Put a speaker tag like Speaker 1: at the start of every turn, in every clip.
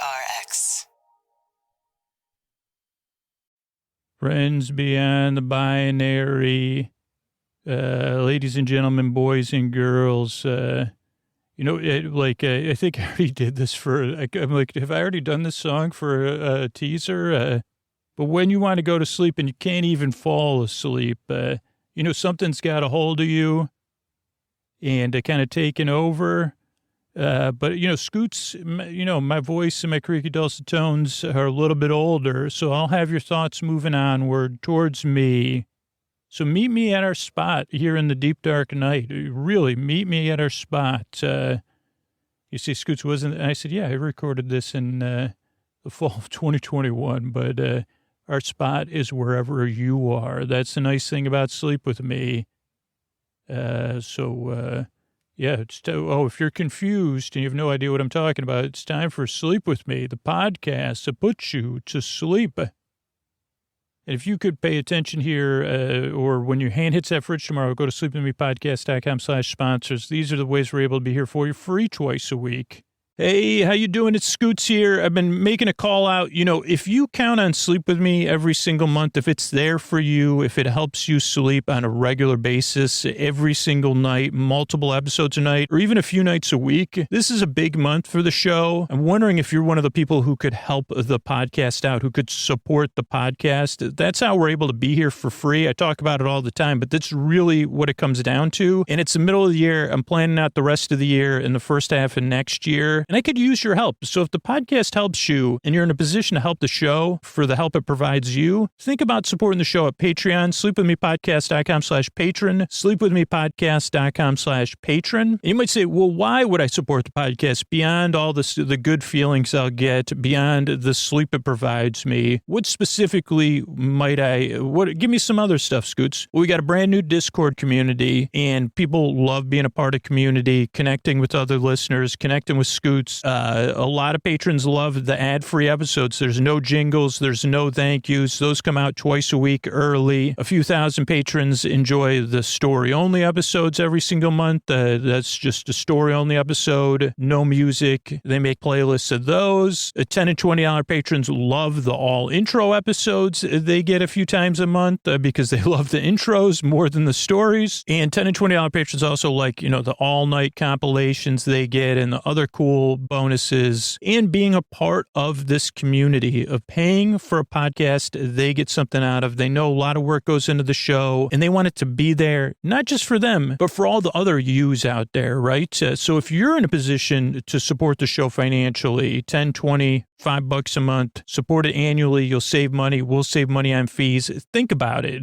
Speaker 1: PRX.
Speaker 2: Friends beyond the binary, ladies and gentlemen, boys and girls, I think I already did this I'm like, have I already done this song for a teaser? But when you want to go to sleep and you can't even fall asleep, something's got a hold of you and kind of taken over. But Scoots, my voice and my creaky dulcet tones are a little bit older, so I'll have your thoughts moving onward towards me. So meet me at our spot here in the deep, dark night. Really, meet me at our spot. You see, Scoots wasn't, and I said, yeah, I recorded this in the fall of 2021, but our spot is wherever you are. That's the nice thing about Sleep With Me. Yeah, if you're confused and you have no idea what I'm talking about, it's time for Sleep With Me, the podcast that puts you to sleep. And if you could pay attention here, or when your hand hits that fridge tomorrow, go to sleepwithmepodcast.com/sponsors. These are the ways we're able to be here for you free twice a week. Hey, how you doing? It's Scoots here. I've been making a call out. If you count on Sleep With Me every single month, if it's there for you, if it helps you sleep on a regular basis, every single night, multiple episodes a night, or even a few nights a week, this is a big month for the show. I'm wondering if you're one of the people who could help the podcast out, who could support the podcast. That's how we're able to be here for free. I talk about it all the time, but that's really what it comes down to. And it's the middle of the year. I'm planning out the rest of the year and the first half of next year. And I could use your help. So if the podcast helps you and you're in a position to help the show for the help it provides you, think about supporting the show at Patreon, sleepwithmepodcast.com/patron, sleepwithmepodcast.com/patron. And you might say, well, why would I support the podcast beyond all the good feelings I'll get, beyond the sleep it provides me? What specifically give me some other stuff, Scoots. Well, we got a brand new Discord community and people love being a part of community, connecting with other listeners, connecting with Scoots. A lot of patrons love the ad-free episodes. There's no jingles. There's no thank yous. Those come out twice a week early. A few thousand patrons enjoy the story-only episodes every single month. That's just a story-only episode. No music. They make playlists of those. $10 and $20 patrons love the all-intro episodes they get a few times a month because they love the intros more than the stories. And $10 and $20 patrons also like, the all-night compilations they get and the other cool bonuses, and being a part of this community of paying for a podcast they get something out of. They know a lot of work goes into the show and they want it to be there, not just for them, but for all the other yous out there, right? So if you're in a position to support the show financially, 10, 20, $5 a month, support it annually, you'll save money. We'll save money on fees. Think about it.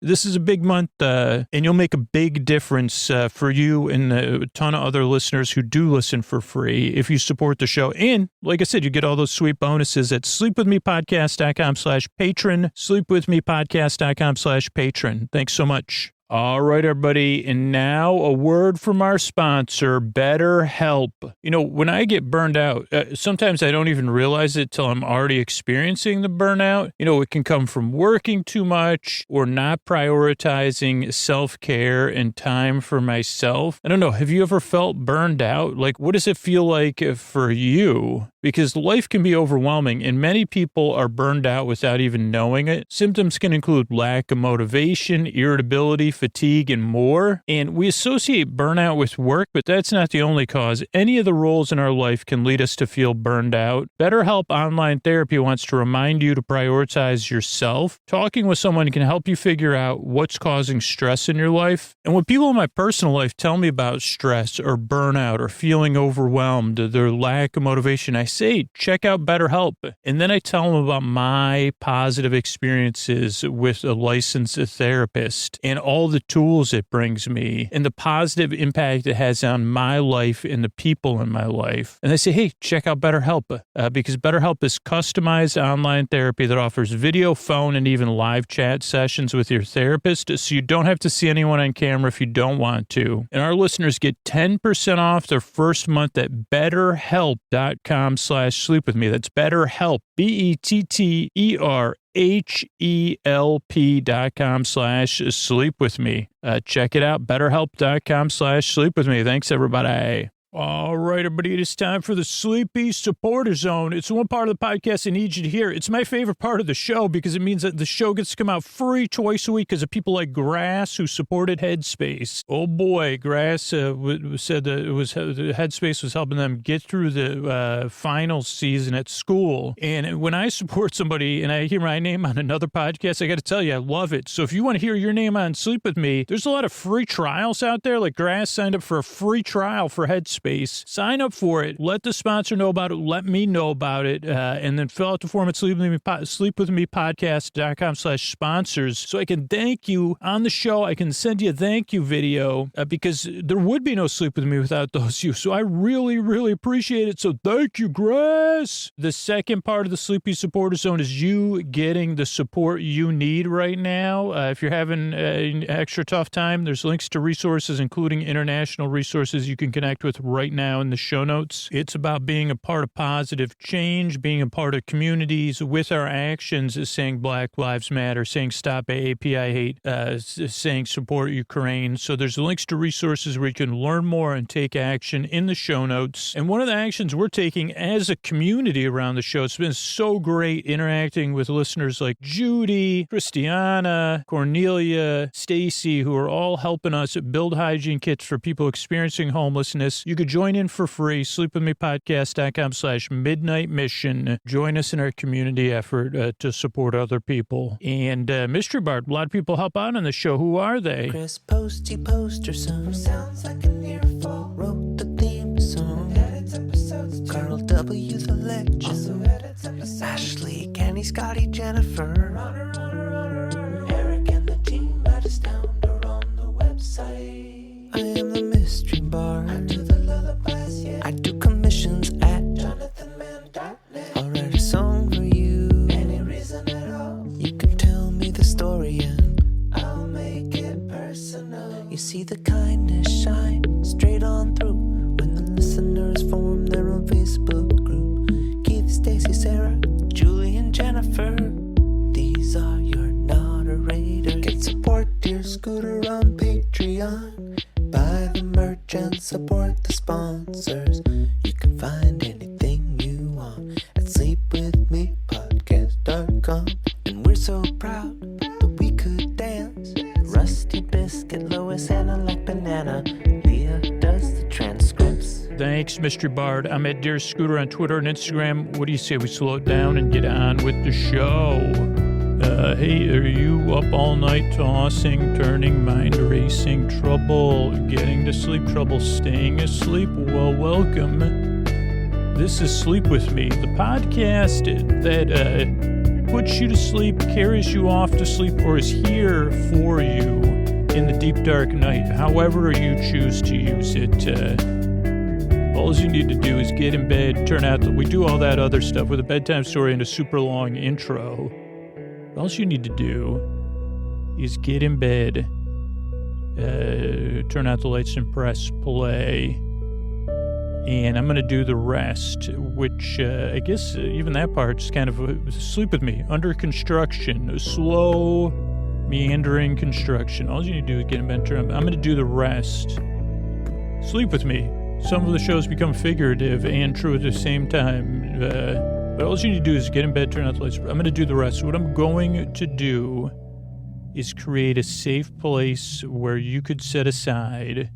Speaker 2: This is a big month, and you'll make a big difference for you and a ton of other listeners who do listen for free if you support the show. And like I said, you get all those sweet bonuses at sleepwithmepodcast.com/patron, sleepwithmepodcast.com/patron. Thanks so much. All right, everybody. And now a word from our sponsor, BetterHelp. When I get burned out, sometimes I don't even realize it till I'm already experiencing the burnout. It can come from working too much or not prioritizing self-care and time for myself. I don't know. Have you ever felt burned out? Like, what does it feel like for you? Because life can be overwhelming and many people are burned out without even knowing it. Symptoms can include lack of motivation, irritability, fatigue, and more. And we associate burnout with work, but that's not the only cause. Any of the roles in our life can lead us to feel burned out. BetterHelp Online Therapy wants to remind you to prioritize yourself. Talking with someone can help you figure out what's causing stress in your life. And when people in my personal life tell me about stress or burnout or feeling overwhelmed, their lack of motivation, I say, check out BetterHelp. And then I tell them about my positive experiences with a licensed therapist and all the tools it brings me and the positive impact it has on my life and the people in my life. And they say, hey, check out BetterHelp because BetterHelp is customized online therapy that offers video, phone, and even live chat sessions with your therapist. So you don't have to see anyone on camera if you don't want to. And our listeners get 10% off their first month at betterhelp.com/sleepwithme. That's BetterHelp, BetterHelp.com/sleepwithme. Check it out, betterhelp.com/sleepwithme. Thanks, everybody. All right, everybody, it is time for the Sleepy Supporter Zone. It's one part of the podcast I need you to hear. It's my favorite part of the show because it means that the show gets to come out free twice a week because of people like Grass who supported Headspace. Oh, boy, Grass said that Headspace was helping them get through the final season at school. And when I support somebody and I hear my name on another podcast, I got to tell you, I love it. So if you want to hear your name on Sleep With Me, there's a lot of free trials out there. Like Grass signed up for a free trial for Headspace. Sign up for it. Let the sponsor know about it. Let me know about it. And then fill out the form at sleepwithmepodcast.com/sponsors so I can thank you on the show. I can send you a thank you video because there would be no Sleep With Me without those you. So I really, really appreciate it. So thank you, Grass. The second part of the Sleepy Supporter Zone is you getting the support you need right now. If you're having an extra tough time, there's links to resources, including international resources you can connect with right now in the show notes. It's about being a part of positive change, being a part of communities with our actions, saying Black Lives Matter, saying stop AAPI hate, saying support Ukraine. So there's links to resources where you can learn more and take action in the show notes. And one of the actions we're taking as a community around the show, it's been so great interacting with listeners like Judy, Christiana, Cornelia, Stacy, who are all helping us build hygiene kits for people experiencing homelessness. You could join in for free, sleepwithmepodcast.com/midnight mission. Join us in our community effort to support other people. And Mystery Bart, a lot of people help out on the show. Who are they?
Speaker 1: Chris Posty Poster Son sounds like an earful. Wrote the theme song. Edits episodes. Carl W. the Legend. Also edits episodes. Ashley, Kenny, Scotty, Jennifer. Runner. Eric and the team at Astound or on the website. I am the Mystery Bart. I do the lullabies, yeah. I do commissions at JonathanMann.net. I'll write a song for you. Any reason at all. You can tell me the story and I'll make it personal. You see the kindness shine straight on through when the listeners form their own Facebook group. Keith, Stacy, Sarah, Julie, and Jennifer. These are your moderators. Get support your scooter on Patreon. Buy the merch and support the sponsors. You can find anything you want at sleepwithmepodcast.com. And we're so proud that we could dance. Rusty Biscuit, Lois, Anna like banana. Leah does the transcripts.
Speaker 2: Thanks, Mystery Bard. I'm at Dear Scooter on Twitter and Instagram. What do you say we slow it down and get on with the show? Hey, are you up all night tossing, turning, mind racing, trouble getting to sleep, trouble staying asleep? Well, welcome. This is Sleep With Me, the podcast that puts you to sleep, carries you off to sleep, or is here for you in the deep, dark night, however you choose to use it. All you need to do is get in bed, turn out we do all that other stuff with a bedtime story and a super long intro. All you need to do is get in bed, turn out the lights and press play, and I'm going to do the rest, which I guess even that part's kind of Sleep With Me, under construction, a slow, meandering construction. All you need to do is get in bed, I'm going to do the rest. Sleep With Me. Some of the shows become figurative and true at the same time, but all you need to do is get in bed, turn out the lights. I'm going to do the rest. What I'm going to do is create a safe place where you could set aside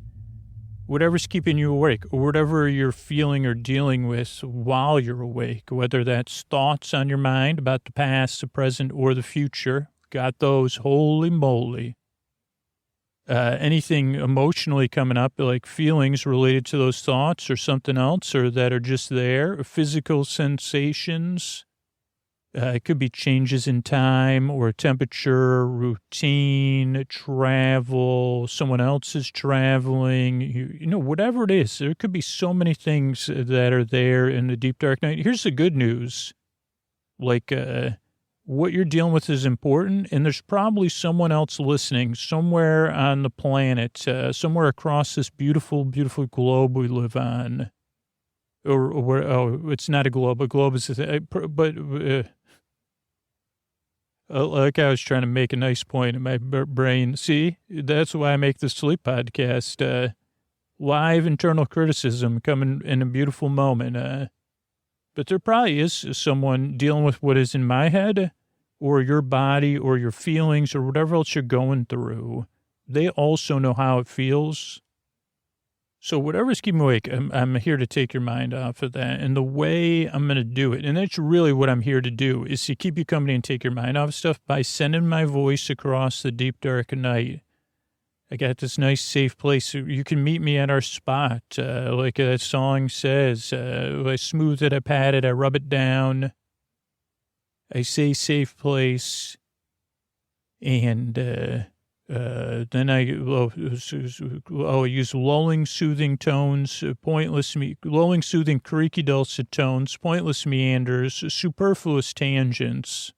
Speaker 2: whatever's keeping you awake or whatever you're feeling or dealing with while you're awake, whether that's thoughts on your mind about the past, the present, or the future. Got those, holy moly. Anything emotionally coming up, like feelings related to those thoughts or something else, or that are just there, physical sensations. It could be changes in time or temperature, routine, travel, someone else is traveling, you know, whatever it is. There could be so many things that are there in the deep, dark night. Here's the good news. Like, what you're dealing with is important, and there's probably someone else listening somewhere on the planet, somewhere across this beautiful, beautiful globe we live on. It's not a globe. A globe is a thing, but like I was trying to make a nice point in my brain. See, that's why I make the sleep podcast. live internal criticism coming in a beautiful moment. But there probably is someone dealing with what is in my head or your body or your feelings or whatever else you're going through. They also know how it feels. So whatever's keeping me awake, I'm here to take your mind off of that. And the way I'm going to do it, and that's really what I'm here to do, is to keep you company and take your mind off stuff by sending my voice across the deep, dark night. I got this nice, safe place. You can meet me at our spot. Like that song says, I smooth it, I pat it, I rub it down. I say safe place. And then I use lulling, soothing tones, lulling, soothing, creaky, dulcet tones, pointless meanders, superfluous tangents.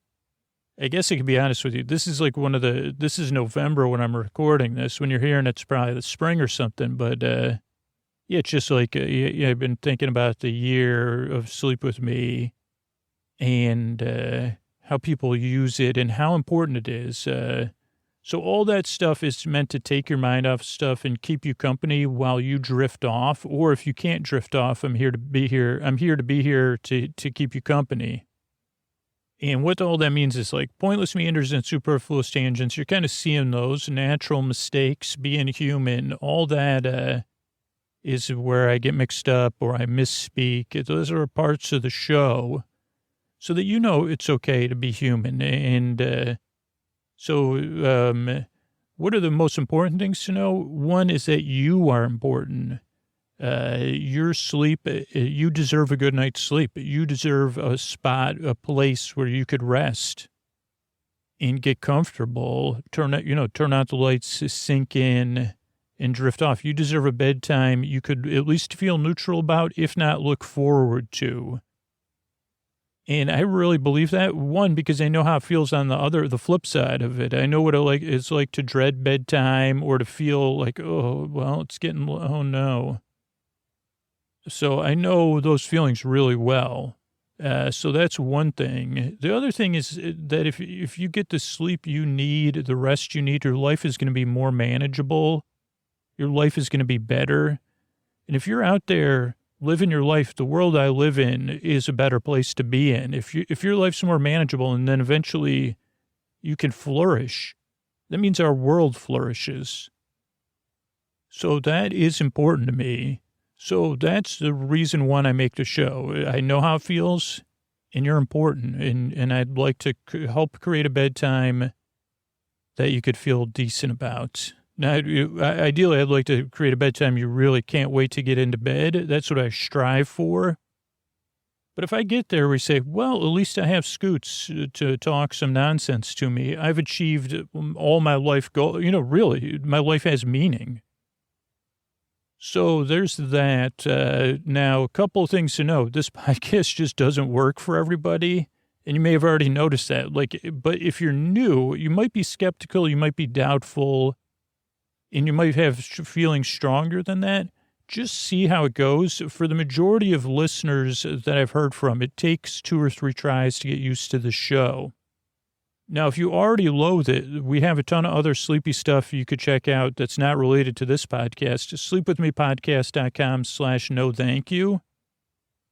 Speaker 2: I guess I can be honest with you. This is like this is November when I'm recording this. When you're hearing it's probably the spring or something. But, yeah, it's just like, I've been thinking about the year of Sleep With Me and how people use it and how important it is. So all that stuff is meant to take your mind off stuff and keep you company while you drift off. Or if you can't drift off, I'm here to be here. I'm here to be here to keep you company. And what all that means is like pointless meanders and superfluous tangents. You're kind of seeing those natural mistakes, being human, all that is where I get mixed up or I misspeak. Those are parts of the show so that you know it's okay to be human. And what are the most important things to know? One is that you are important. Your sleep, you deserve a good night's sleep. You deserve a spot, a place where you could rest and get comfortable, turn out the lights, sink in and drift off. You deserve a bedtime you could at least feel neutral about, if not look forward to. And I really believe that, one, because I know how it feels on the flip side of it. I know what it's like to dread bedtime or to feel like, oh, well, oh no. So I know those feelings really well. So that's one thing. The other thing is that if you get the sleep you need, the rest you need, your life is going to be more manageable. Your life is going to be better. And if you're out there living your life, the world I live in is a better place to be in. If your life's more manageable and then eventually you can flourish, that means our world flourishes. So that is important to me. So that's the reason one I make the show. I know how it feels, and you're important, and I'd like to help create a bedtime that you could feel decent about. Now, ideally, I'd like to create a bedtime you really can't wait to get into bed. That's what I strive for. But if I get there, we say, well, at least I have Scoots to talk some nonsense to me. I've achieved all my life goal. Really, my life has meaning. So there's that. Now, a couple of things to know. This podcast just doesn't work for everybody, and you may have already noticed that. But if you're new, you might be skeptical, you might be doubtful, and you might have feelings stronger than that. Just see how it goes. For the majority of listeners that I've heard from, it takes 2 or 3 tries to get used to the show. Now, if you already loathe it, we have a ton of other sleepy stuff you could check out that's not related to this podcast. Sleepwithmepodcast.com/no thank you.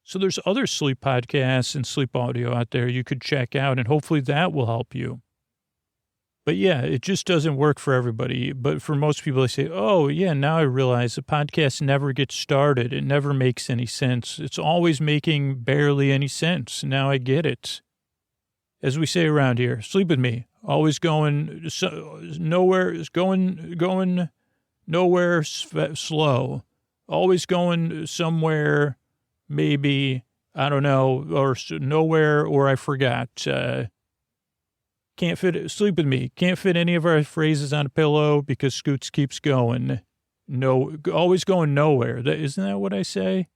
Speaker 2: So there's other sleep podcasts and sleep audio out there you could check out, and hopefully that will help you. But yeah, it just doesn't work for everybody. But for most people, they say, oh, yeah, now I realize the podcast never gets started. It never makes any sense. It's always making barely any sense. Now I get it. As we say around here, sleep with me. Always going nowhere, going nowhere slow. Always going somewhere, maybe, I don't know, or nowhere, or I forgot. Can't fit, sleep with me. Can't fit any of our phrases on a pillow because Scoots keeps going. No, always going nowhere. Isn't that what I say?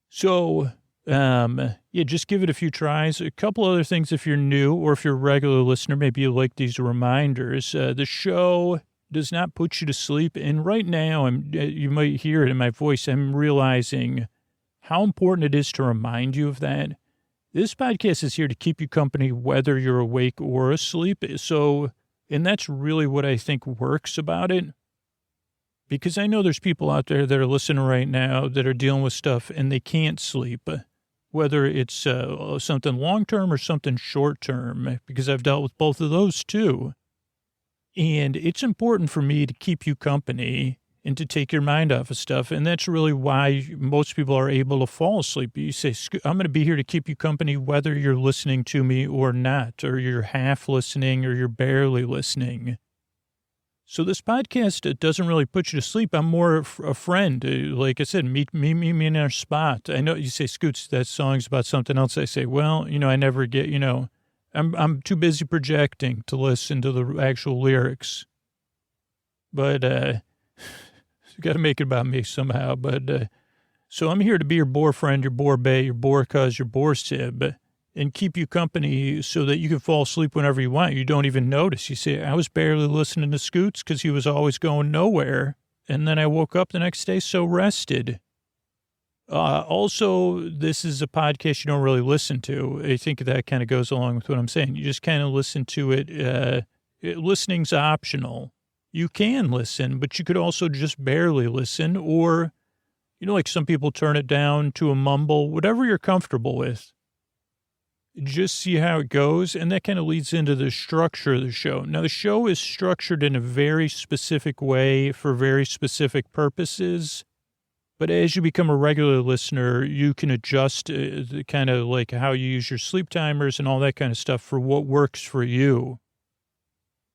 Speaker 2: So, yeah, just give it a few tries. A couple other things if you're new or if you're a regular listener, maybe you like these reminders. The show does not put you to sleep. And right now, you might hear it in my voice, I'm realizing how important it is to remind you of that. This podcast is here to keep you company whether you're awake or asleep. So, and that's really what I think works about it. because I know there's people out there that are listening right now that are dealing with stuff and they can't sleep, whether it's something long-term or something short-term, because I've dealt with both of those too. And it's important for me to keep you company and to take your mind off of stuff. And that's really why most people are able to fall asleep. You say, I'm going to be here to keep you company, whether you're listening to me or not, or you're half listening or you're barely listening. So this podcast doesn't really put you to sleep. I'm more a friend. Like I said, meet me in our spot. I know you say, Scoots, that song's about something else. I say, well, I never get, I'm too busy projecting to listen to the actual lyrics. But you got to make it about me somehow. But so I'm here to be your boar friend, your boar bae, your boar cuz, your boar sib, and keep you company so that you can fall asleep whenever you want. You don't even notice. You say, I was barely listening to Scoots because he was always going nowhere. And then I woke up the next day so rested. Also, this is a podcast you don't really listen to. I think that kind of goes along with what I'm saying. You just kind of listen to it. Listening's optional. You can listen, but you could also just barely listen, or, like some people turn it down to a mumble, whatever you're comfortable with. Just see how it goes, and that kind of leads into the structure of the show. Now, the show is structured in a very specific way for very specific purposes, but as you become a regular listener, you can adjust the kind of like how you use your sleep timers and all that kind of stuff for what works for you.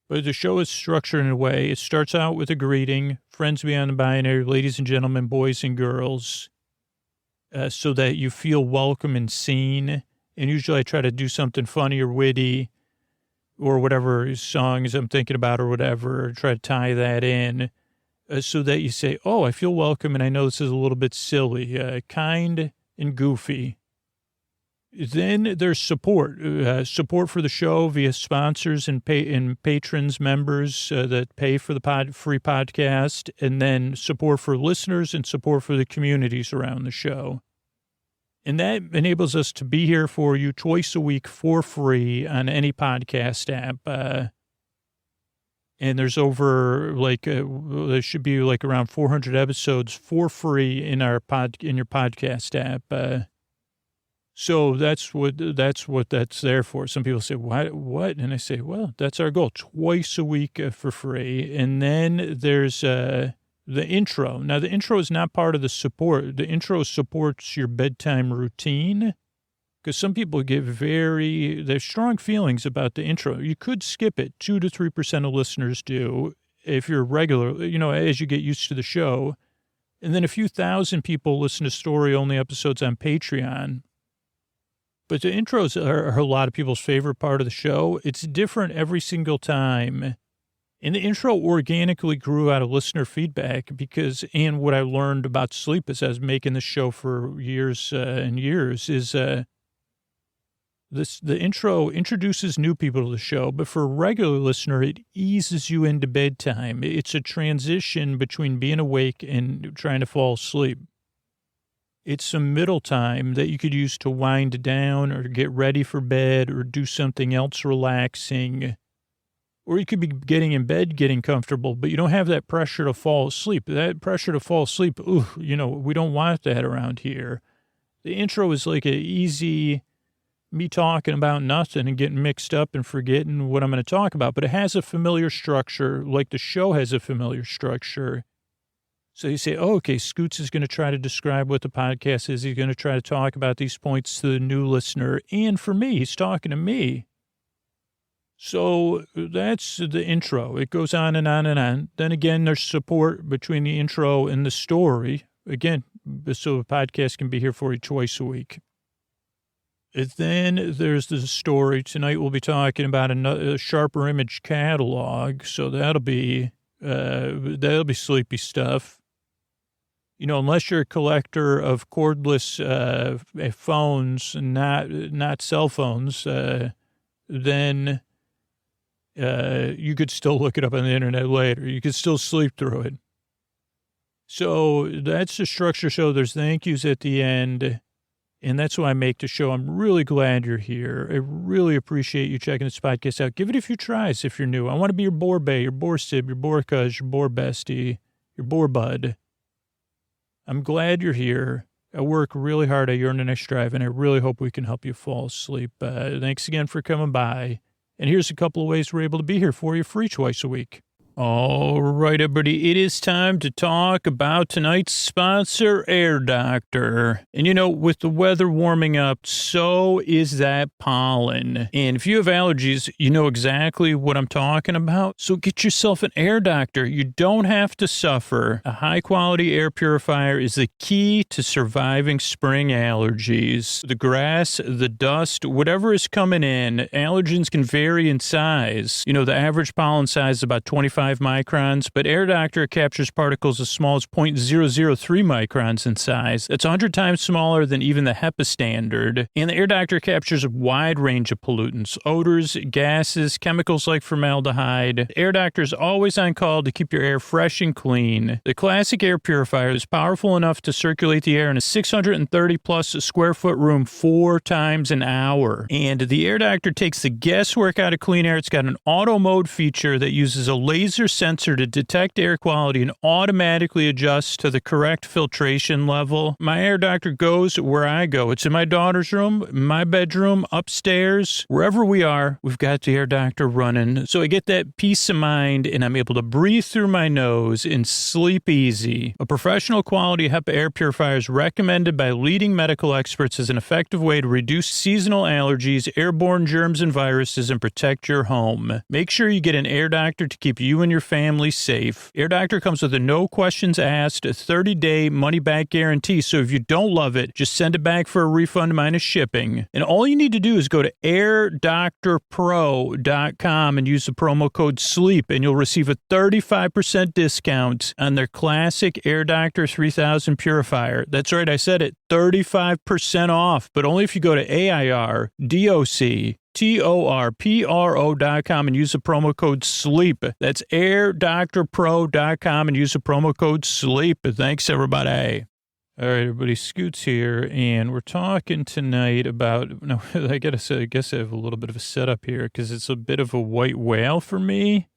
Speaker 2: But the show is structured in a way. It starts out with a greeting, friends beyond the binary, ladies and gentlemen, boys and girls, so that you feel welcome and seen. And usually I try to do something funny or witty or whatever songs I'm thinking about or whatever, try to tie that in so that you say, oh, I feel welcome. And I know this is a little bit silly, kind and goofy. Then there's support for the show via sponsors and patrons, members that pay for the free podcast, and then support for listeners and support for the communities around the show. And that enables us to be here for you twice a week for free on any podcast app. And there's over there should be like around 400 episodes for free in your podcast app. So that's what that's there for. Some people say, what? And I say, well, that's our goal, twice a week for free. And then there's the intro. Now, the intro is not part of the support. The intro supports your bedtime routine because some people get there's strong feelings about the intro. You could skip it. 2 to 3% of listeners do if you're regular, as you get used to the show. And then a few thousand people listen to story-only episodes on Patreon. But the intros are a lot of people's favorite part of the show. It's different every single time. And the intro organically grew out of listener feedback and what I learned about sleep as I was making the show for years and years is the intro introduces new people to the show, but for a regular listener, it eases you into bedtime. It's a transition between being awake and trying to fall asleep. It's some middle time that you could use to wind down or get ready for bed or do something else relaxing. Or you could be getting in bed, getting comfortable, but you don't have that pressure to fall asleep. That pressure to fall asleep, we don't want that around here. The intro is like an easy, me talking about nothing and getting mixed up and forgetting what I'm going to talk about. But it has a familiar structure, like the show has a familiar structure. So you say, okay, Scoots is going to try to describe what the podcast is. He's going to try to talk about these points to the new listener. And for me, he's talking to me. So that's the intro. It goes on and on and on. Then again, there's support between the intro and the story. Again, so the podcast can be here for you twice a week. And then there's the story. Tonight we'll be talking about a sharper image catalog. So that'll be sleepy stuff. Unless you're a collector of cordless phones, not cell phones, then you could still look it up on the internet later. You could still sleep through it. So that's the structure show. There's thank yous at the end, and that's why I make the show. I'm really glad you're here. I really appreciate you checking this podcast out. Give it a few tries if you're new. I want to be your boar bae, your boar sib, your boar cuz, your boar bestie, your boar bud. I'm glad you're here. I work really hard at Uranus Drive, and I really hope we can help you fall asleep. Thanks again for coming by. And here's a couple of ways we're able to be here for you free twice a week. All right, everybody, it is time to talk about tonight's sponsor, Air Doctor. And, with the weather warming up, so is that pollen. And if you have allergies, you know exactly what I'm talking about. So get yourself an Air Doctor. You don't have to suffer. A high-quality air purifier is the key to surviving spring allergies. The grass, the dust, whatever is coming in, allergens can vary in size. The average pollen size is about 25 microns, but Air Doctor captures particles as small as 0.003 microns in size. That's 100 times smaller than even the HEPA standard. And the Air Doctor captures a wide range of pollutants, odors, gases, chemicals like formaldehyde. Air Doctor is always on call to keep your air fresh and clean. The classic air purifier is powerful enough to circulate the air in a 630 plus square foot room 4 times an hour. And the Air Doctor takes the guesswork out of clean air. It's got an auto mode feature that uses a laser sensor to detect air quality and automatically adjust to the correct filtration level. My Air Doctor goes where I go. It's in my daughter's room, my bedroom, upstairs, wherever we are, we've got the Air Doctor running. So I get that peace of mind and I'm able to breathe through my nose and sleep easy. A professional quality HEPA air purifier is recommended by leading medical experts as an effective way to reduce seasonal allergies, airborne germs and viruses, and protect your home. Make sure you get an Air Doctor to keep you and your family safe. Air Doctor comes with a no questions asked 30-day money-back guarantee, so if you don't love it, just send it back for a refund minus shipping. And all you need to do is go to airdoctorpro.com and use the promo code SLEEP, and you'll receive a 35% discount on their classic Air Doctor 3000 purifier. That's right, I said it, 35% off, but only if you go to airdoctorpro.com and use the promo code SLEEP. That's airdoctorpro.com and use the promo code SLEEP. Thanks, everybody. All right, everybody, Scoots here, and we're talking tonight about, I gotta say, I guess I have a little bit of a setup here because it's a bit of a white whale for me.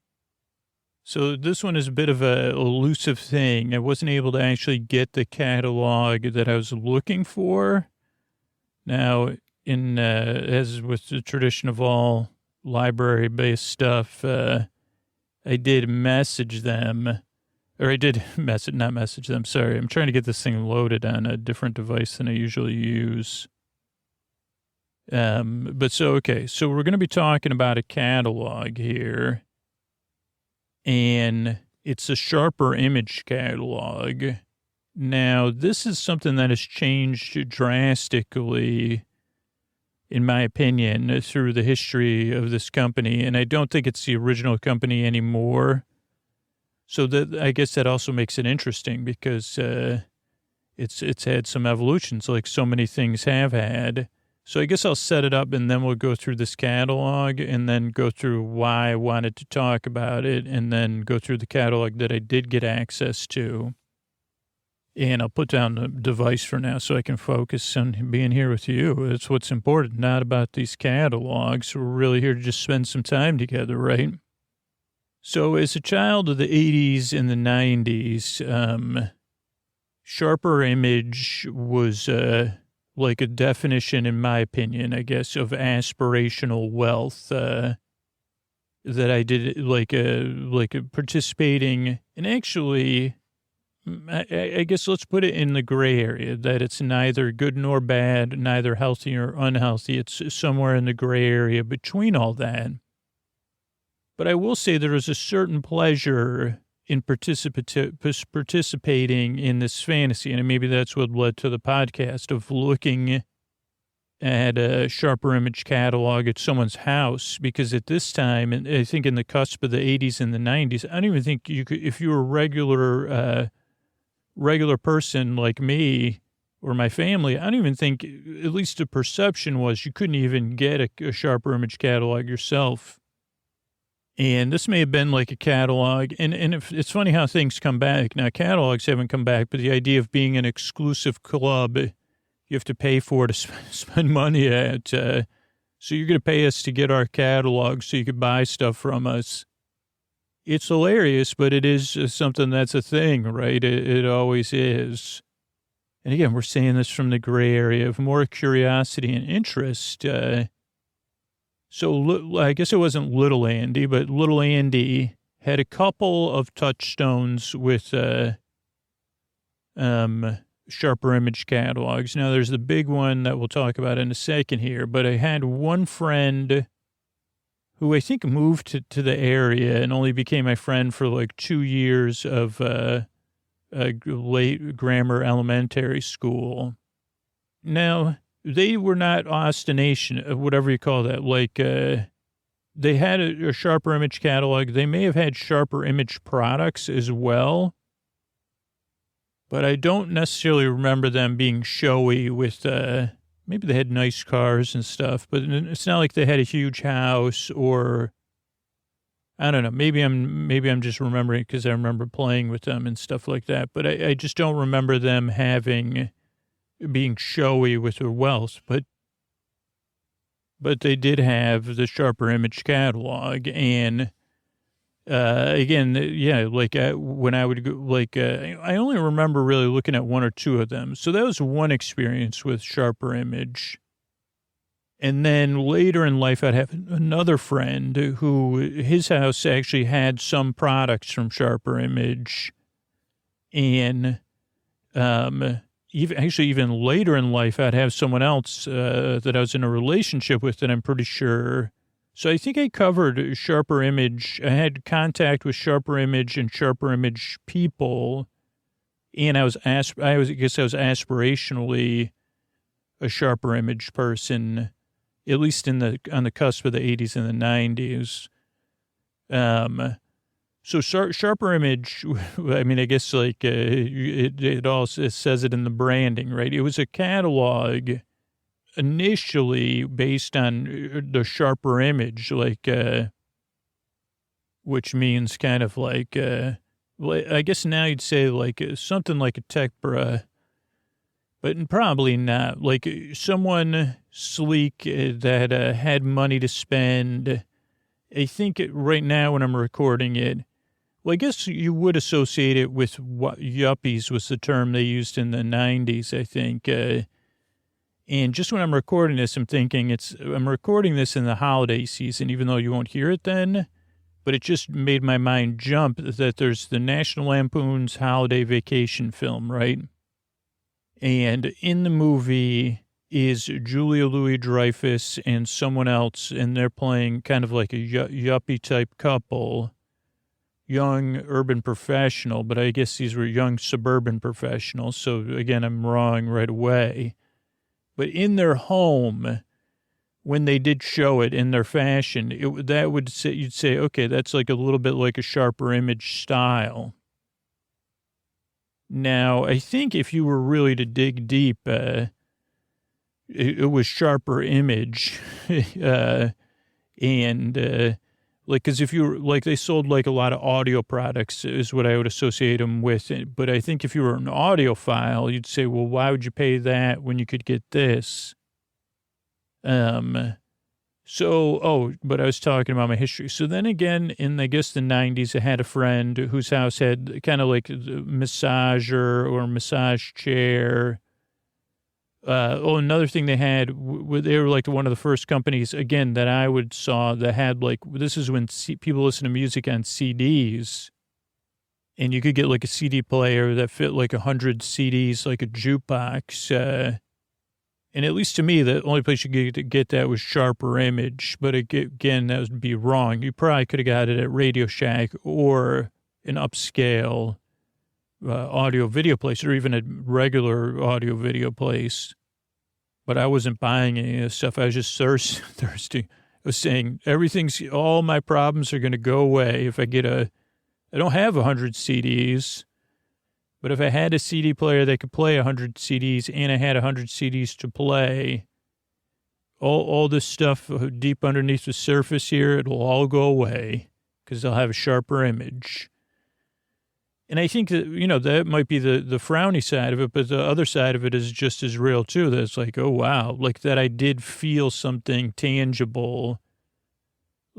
Speaker 2: So this one is a bit of a elusive thing. I wasn't able to actually get the catalog that I was looking for. Now, as with the tradition of all library-based stuff, I did message them, or I did not message them, sorry. I'm trying to get this thing loaded on a different device than I usually use. So we're going to be talking about a catalog here, and it's a sharper image catalog. Now, this is something that has changed drastically, in my opinion, through the history of this company. And I don't think it's the original company anymore. So I guess that also makes it interesting because it's had some evolutions like so many things have had. So I guess I'll set it up and then we'll go through this catalog and then go through why I wanted to talk about it and then go through the catalog that I did get access to. And I'll put down the device for now so I can focus on being here with you. That's what's important, not about these catalogs. We're really here to just spend some time together, right? So as a child of the 80s and the 90s, sharper image was like a definition, in my opinion, I guess, of aspirational wealth that I did like participating in actually... I guess let's put it in the gray area, that it's neither good nor bad, neither healthy or unhealthy. It's somewhere in the gray area between all that. But I will say there is a certain pleasure in participating in this fantasy, and maybe that's what led to the podcast of looking at a sharper image catalog at someone's house, because at this time, and I think in the cusp of the 80s and the 90s, I don't even think you could, if you were a regular person like me or my family, I don't even think, at least the perception was, you couldn't even get a sharper image catalog yourself. And this may have been like a catalog, and it's funny how things come back. Now, catalogs haven't come back, but the idea of being an exclusive club, you have to pay for to spend money at. So you're going to pay us to get our catalog so you could buy stuff from us. it's hilarious, but it is something that's a thing, right? It always is. And again, we're saying this from the gray area of more curiosity and interest. So I guess it wasn't Little Andy, but Little Andy had a couple of touchstones with sharper image catalogs. Now, there's the big one that we'll talk about in a second here, but I had one friend who I think moved to the area and only became my friend for like 2 years of late grammar elementary school. Now, they were not ostination, whatever you call that. Like, they had a sharper image catalog. They may have had sharper image products as well, but I don't necessarily remember them being showy with, maybe they had nice cars and stuff, but it's not like they had a huge house or, I don't know, maybe I'm just remembering because I remember playing with them and stuff like that, but I just don't remember them being showy with their wealth, but they did have the sharper image catalog. And again, yeah, like when I would go, like I only remember really looking at one or two of them. So that was one experience with sharper image. And then later in life, I'd have another friend who his house actually had some products from sharper image. And even later in life, I'd have someone else that I was in a relationship with that I'm pretty sure. So I think I covered sharper image. I had contact with sharper image and sharper image people. And I guess I was aspirationally a sharper image person, at least on the cusp of the 80s and the 90s. So sharper image, I mean, I guess like it all says it in the branding, right? It was a catalog initially based on the sharper image, like, which means kind of like, I guess now you'd say like something like a tech bra, but probably not. Like someone sleek that had money to spend. I think right now when I'm recording it, well, I guess you would associate it with what yuppies was the term they used in the 90s, I think. And just when I'm recording this, I'm thinking I'm recording this in the holiday season, even though you won't hear it then. But it just made my mind jump that there's the National Lampoon's holiday vacation film, right? And in the movie is Julia Louis-Dreyfus and someone else, and they're playing kind of like a yuppie-type couple, young urban professional, but I guess these were young suburban professionals. So, again, I'm wrong right away. But in their home, when they did show it in their fashion, you'd say, okay, that's like a little bit like a sharper image style. Now, I think if you were really to dig deep, it was sharper image. Like, because if you were, like, they sold, like, a lot of audio products is what I would associate them with. But I think if you were an audiophile, you'd say, well, why would you pay that when you could get this? But I was talking about my history. So then again, in, I guess, the 90s, I had a friend whose house had kind of like a massager or massage chair. Another thing they had, they were like one of the first companies, again, that I saw that had like, this is when people listen to music on CDs, and you could get like a CD player that fit like 100 CDs, like a jukebox. And at least to me, the only place you could get that was Sharper Image. But again, that would be wrong. You probably could have got it at Radio Shack or an upscale audio video place, or even a regular audio video place. But I wasn't buying any of this stuff. I was just thirsty. I was saying all my problems are going to go away if I don't have 100 CDs, but if I had a CD player that could play 100 CDs and I had 100 CDs to play, all this stuff deep underneath the surface here, it'll all go away because they'll have a sharper image. And I think that, that might be the frowny side of it, but the other side of it is just as real, too. That it's like, oh, wow, like that I did feel something tangible,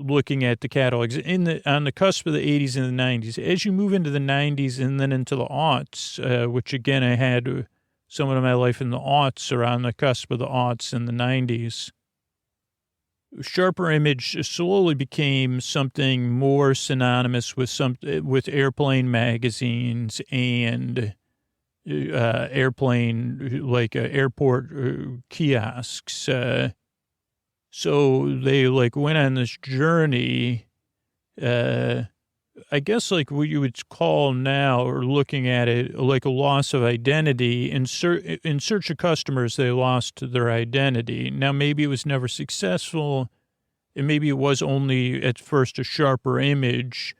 Speaker 2: looking at the catalogs on the cusp of the 80s and the 90s. As you move into the 90s and then into the aughts, which again, I had some of my life in the aughts or on the cusp of the aughts in the 90s, sharper image slowly became something more synonymous with airplane magazines and airport kiosks. So they went on this journey, I guess what you would call now, or looking at it, like a loss of identity. In search of customers, they lost their identity. Now, maybe it was never successful, and maybe it was only at first a sharper image,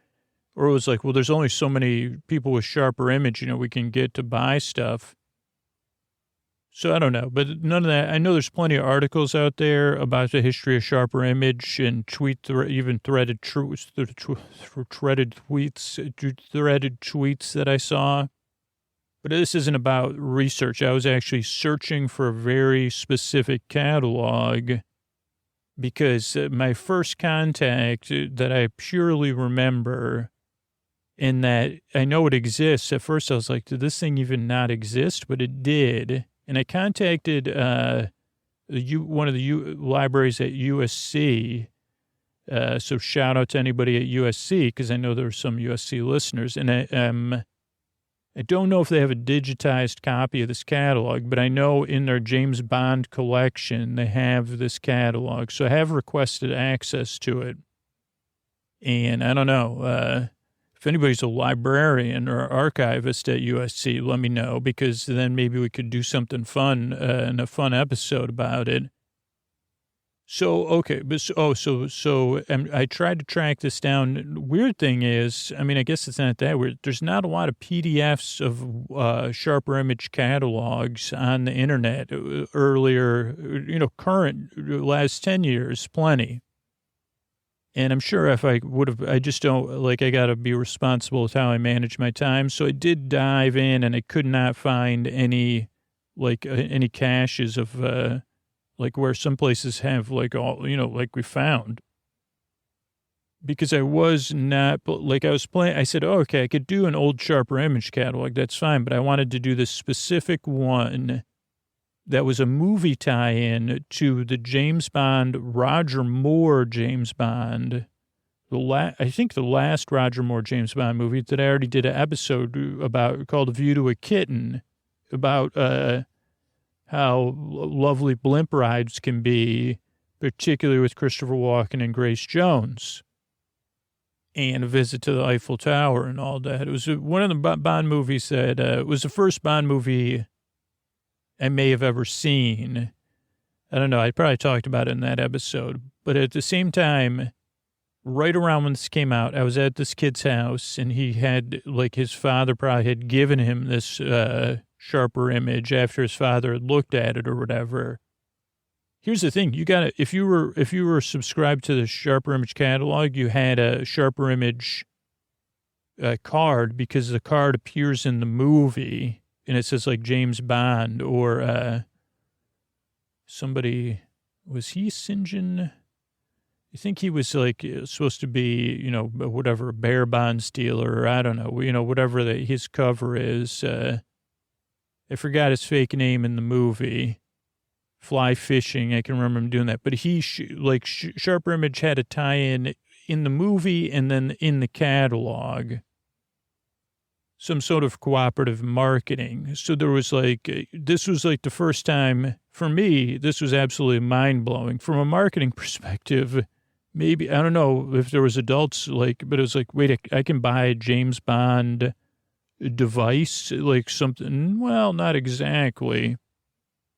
Speaker 2: or it was well, there's only so many people with sharper image, we can get to buy stuff. So I don't know, but none of that. I know there's plenty of articles out there about the history of sharper image and even threaded tweets that I saw. But this isn't about research. I was actually searching for a very specific catalog because my first contact that I purely remember, in that I know it exists. At first I was like, did this thing even not exist? But it did. And I contacted one of the libraries at USC. So shout out to anybody at USC, because I know there are some USC listeners. And I don't know if they have a digitized copy of this catalog, but I know in their James Bond collection, they have this catalog. So I have requested access to it. And I don't know, if anybody's a librarian or archivist at USC, let me know, because then maybe we could do something fun and a fun episode about it. So, okay. So I tried to track this down. Weird thing is, I guess it's not that weird. There's not a lot of PDFs of sharper image catalogs on the internet earlier, current last 10 years, plenty. And I'm sure if I would have, I just don't, I got to be responsible with how I manage my time. So I did dive in and I could not find any caches of, where some places have all, we found. Because I was not, I was playing, I said, oh, okay, I could do an old sharper image catalog. That's fine. But I wanted to do this specific one that was a movie tie-in to the James Bond, Roger Moore James Bond. I think the last Roger Moore James Bond movie that I already did an episode about, called A View to a Kitten, about how lovely blimp rides can be, particularly with Christopher Walken and Grace Jones, and A Visit to the Eiffel Tower and all that. It was one of the Bond movies that it was the first Bond movie I may have ever seen. I don't know. I probably talked about it in that episode. But at the same time, right around when this came out, I was at this kid's house, and he had, his father probably had given him this sharper image after his father had looked at it or whatever. Here's the thing. You got to, if you were subscribed to the sharper image catalog, you had a sharper image card, because the card appears in the movie. And it says James Bond or somebody, was he St. John? I think he was supposed to be, whatever, bear bond stealer, or I don't know, whatever his cover is. I forgot his fake name in the movie. Fly fishing, I can remember him doing that. But he, Sharper Image had a tie-in in the movie and then in the catalog. Some sort of cooperative marketing. So there was this was the first time, for me, this was absolutely mind-blowing. From a marketing perspective, maybe, I don't know if there was adults, but it was wait, I can buy a James Bond device, something, well, not exactly.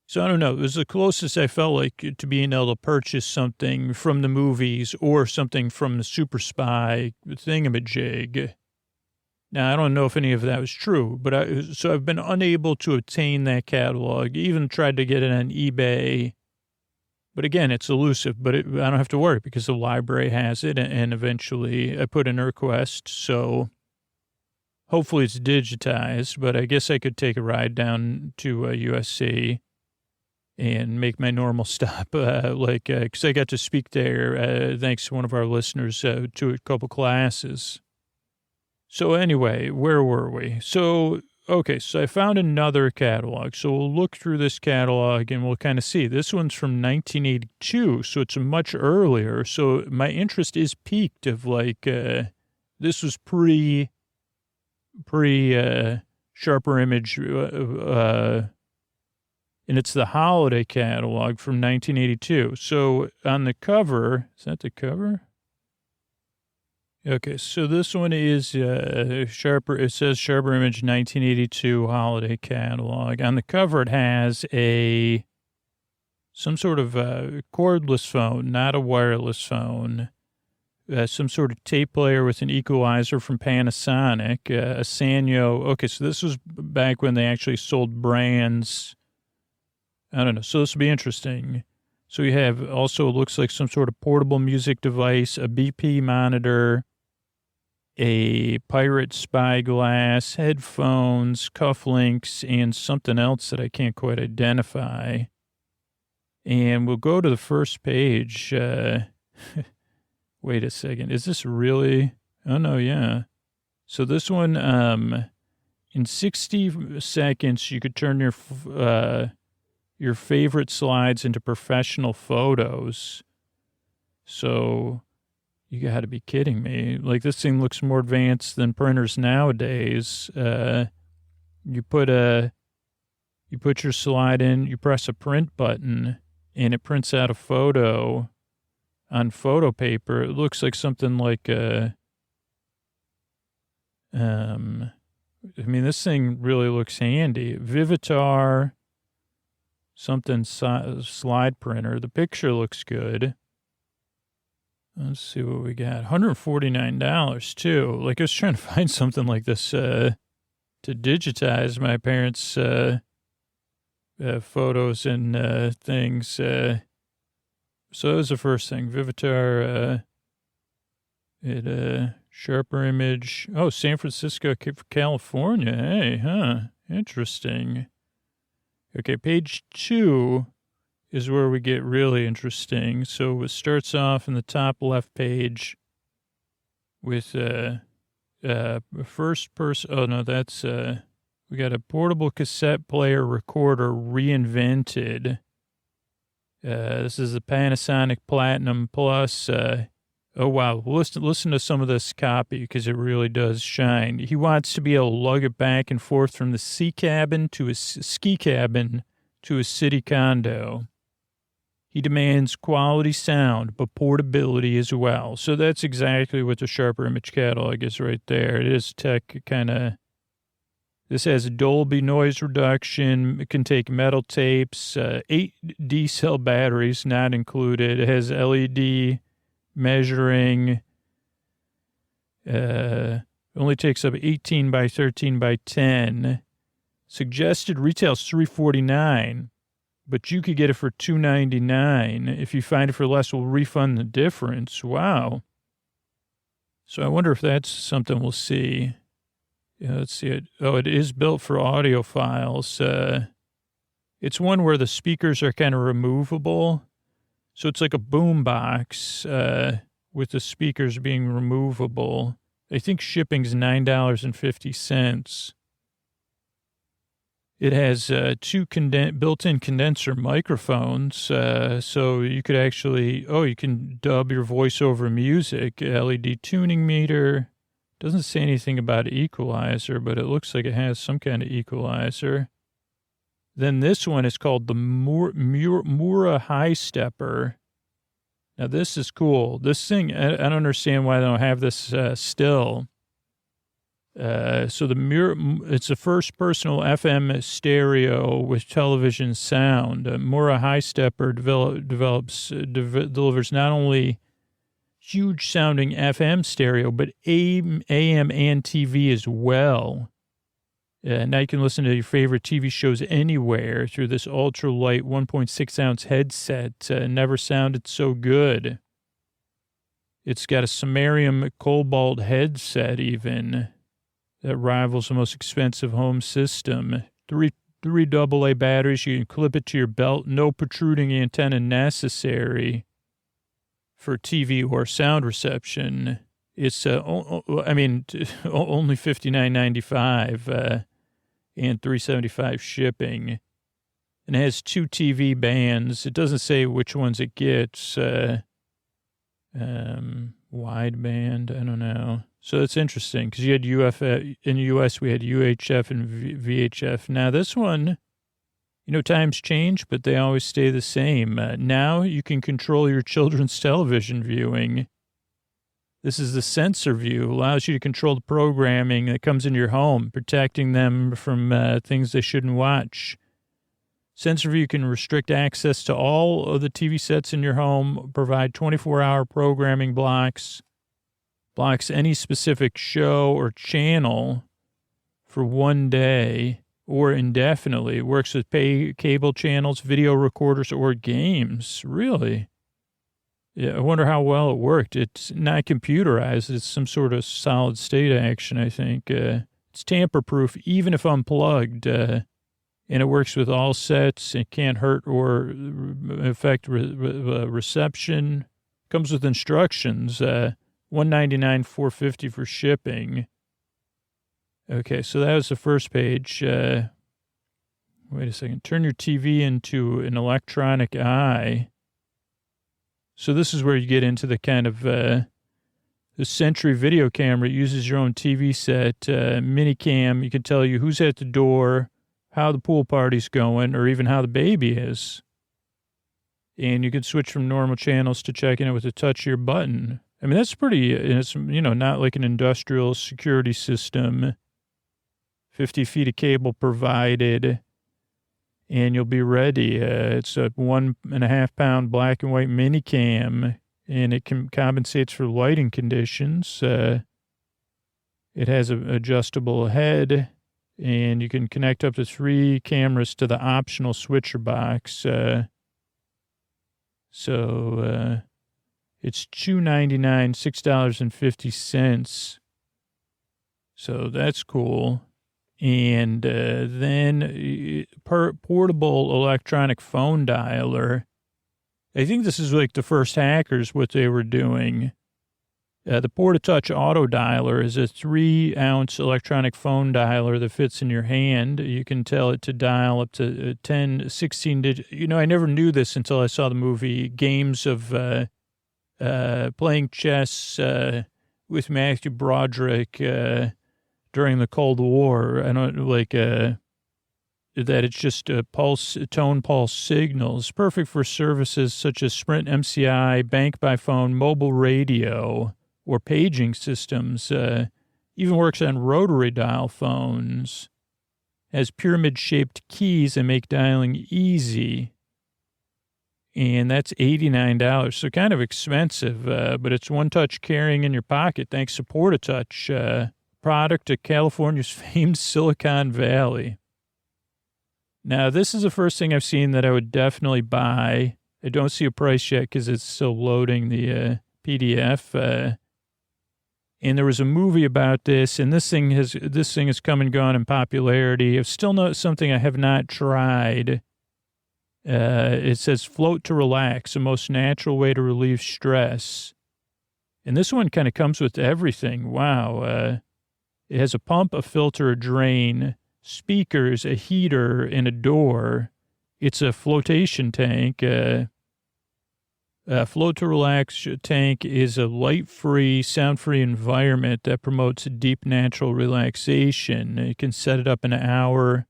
Speaker 2: So I don't know. It was the closest I felt to being able to purchase something from the movies or something from the Super Spy thingamajig. Now, I don't know if any of that was true, but so I've been unable to obtain that catalog, even tried to get it on eBay. But again, it's elusive, but I don't have to worry because the library has it, and eventually I put in a request, so hopefully it's digitized, but I guess I could take a ride down to USC and make my normal stop, because I got to speak there, thanks to one of our listeners, to a couple classes. So anyway, where were we? So I found another catalog. So we'll look through this catalog and we'll kind of see. This one's from 1982, so it's much earlier. So my interest is piqued of this was pre Sharper Image, and it's the holiday catalog from 1982. So on the cover, is that the cover? Okay, so this one is Sharper. It says Sharper Image 1982 holiday catalog. On the cover, it has some sort of cordless phone, not a wireless phone. Some sort of tape player with an equalizer from Panasonic, a Sanyo. Okay, so this was back when they actually sold brands. I don't know. So this will be interesting. So you have also, it looks like some sort of portable music device, a BP monitor, a pirate spyglass, headphones, cufflinks, and something else that I can't quite identify. And we'll go to the first page. Wait a second. Is this really? Oh, no, yeah. So this one, in 60 seconds, you could turn your favorite slides into professional photos. So you got to be kidding me. Like, this thing looks more advanced than printers nowadays. You put your slide in, you press a print button, and it prints out a photo on photo paper. It looks like something like this thing really looks handy. Vivitar, something slide printer. The picture looks good. Let's see what we got. $149 too. Like, I was trying to find something like this to digitize my parents' photos and things. So that was the first thing. Vivitar, Sharper Image. Oh, San Francisco, California. Hey, huh? Interesting. Okay, page 2 is where we get really interesting. So it starts off in the top left page with first person. Oh, no, that's we got a portable cassette player recorder reinvented. This is the Panasonic Platinum Plus. Oh, wow. Listen to some of this copy because it really does shine. He wants to be able to lug it back and forth from the ski cabin to his city condo. He demands quality sound, but portability as well. So that's exactly what the Sharper Image catalog is right there. It is tech kind of. This has Dolby noise reduction. It can take metal tapes, 8 D-cell batteries not included. It has LED measuring. Only takes up 18 by 13 by 10. Suggested retail is $349, but you could get it for $299. If you find it for less, we'll refund the difference. Wow. So I wonder if that's something we'll see. Yeah, let's see it. Oh, it is built for audiophiles. It's one where the speakers are kind of removable. So it's like a boom box with the speakers being removable. I think shipping's $9.50. It has 2 built-in condenser microphones, so you could actually, you can dub your voice over music, LED tuning meter. Doesn't say anything about equalizer, but it looks like it has some kind of equalizer. Then this one is called the Mura High Stepper. Now, this is cool. This thing, I don't understand why they don't have this still. So the it's a first personal FM stereo with television sound. Mura High Stepper delivers not only huge sounding FM stereo, but AM and TV as well. Now you can listen to your favorite TV shows anywhere through this ultra-light 1.6 ounce headset. Never sounded so good. It's got a Samarium Cobalt headset even that rivals the most expensive home system. 3 3 AA batteries. You can clip it to your belt. No protruding antenna necessary for TV or sound reception. It's, only $59.95 and $3.75 shipping. And it has 2 TV bands. It doesn't say which ones it gets. Wide band, I don't know. So it's interesting because you had in the U.S. we had UHF and VHF. Now this one, times change, but they always stay the same. Now you can control your children's television viewing. This is the sensor view. Allows you to control the programming that comes into your home, protecting them from things they shouldn't watch. Sensor view can restrict access to all of the TV sets in your home, provide 24-hour programming blocks any specific show or channel for one day or indefinitely. It works with cable channels, video recorders, or games. Really? Yeah, I wonder how well it worked. It's not computerized. It's some sort of solid state action, I think. It's tamper-proof, even if unplugged. And it works with all sets. It can't hurt or affect reception. Comes with instructions. $199, $450 for shipping. Okay, so that was the first page. Wait a second. Turn your TV into an electronic eye. So this is where you get into the kind of the Sentry video camera. It uses your own TV set, mini cam. You can tell you who's at the door, how the pool party's going, or even how the baby is. And you can switch from normal channels to checking it with a touch of your button. I mean, that's pretty, it's, not like an industrial security system. 50 feet of cable provided, and you'll be ready. It's a 1.5 pound black and white mini cam, and it compensates for lighting conditions. It has an adjustable head, and you can connect up to 3 cameras to the optional switcher box. It's $299, $6.50. So that's cool. And then portable electronic phone dialer. I think this is like the first hackers, what they were doing. The Porta Touch Auto Dialer is a 3-ounce electronic phone dialer that fits in your hand. You can tell it to dial up to 10, 16 digits. I never knew this until I saw the movie Games of playing chess with Matthew Broderick during the Cold War. I don't that it's just tone pulse signals, perfect for services such as Sprint MCI, Bank by Phone, mobile radio, or paging systems. Even works on rotary dial phones. Has pyramid-shaped keys that make dialing easy. And that's $89, so kind of expensive, but it's one touch carrying in your pocket thanks to Porta Touch, product of California's famed Silicon Valley. Now, this is the first thing I've seen that I would definitely buy. I don't see a price yet because it's still loading the PDF. And there was a movie about this, and this thing has come and gone in popularity. It's still not something I have not tried. It says float to relax, the most natural way to relieve stress. And this one kind of comes with everything. Wow. It has a pump, a filter, a drain, speakers, a heater, and a door. It's a flotation tank. Float to relax tank is a light-free, sound-free environment that promotes deep natural relaxation. You can set it up in an hour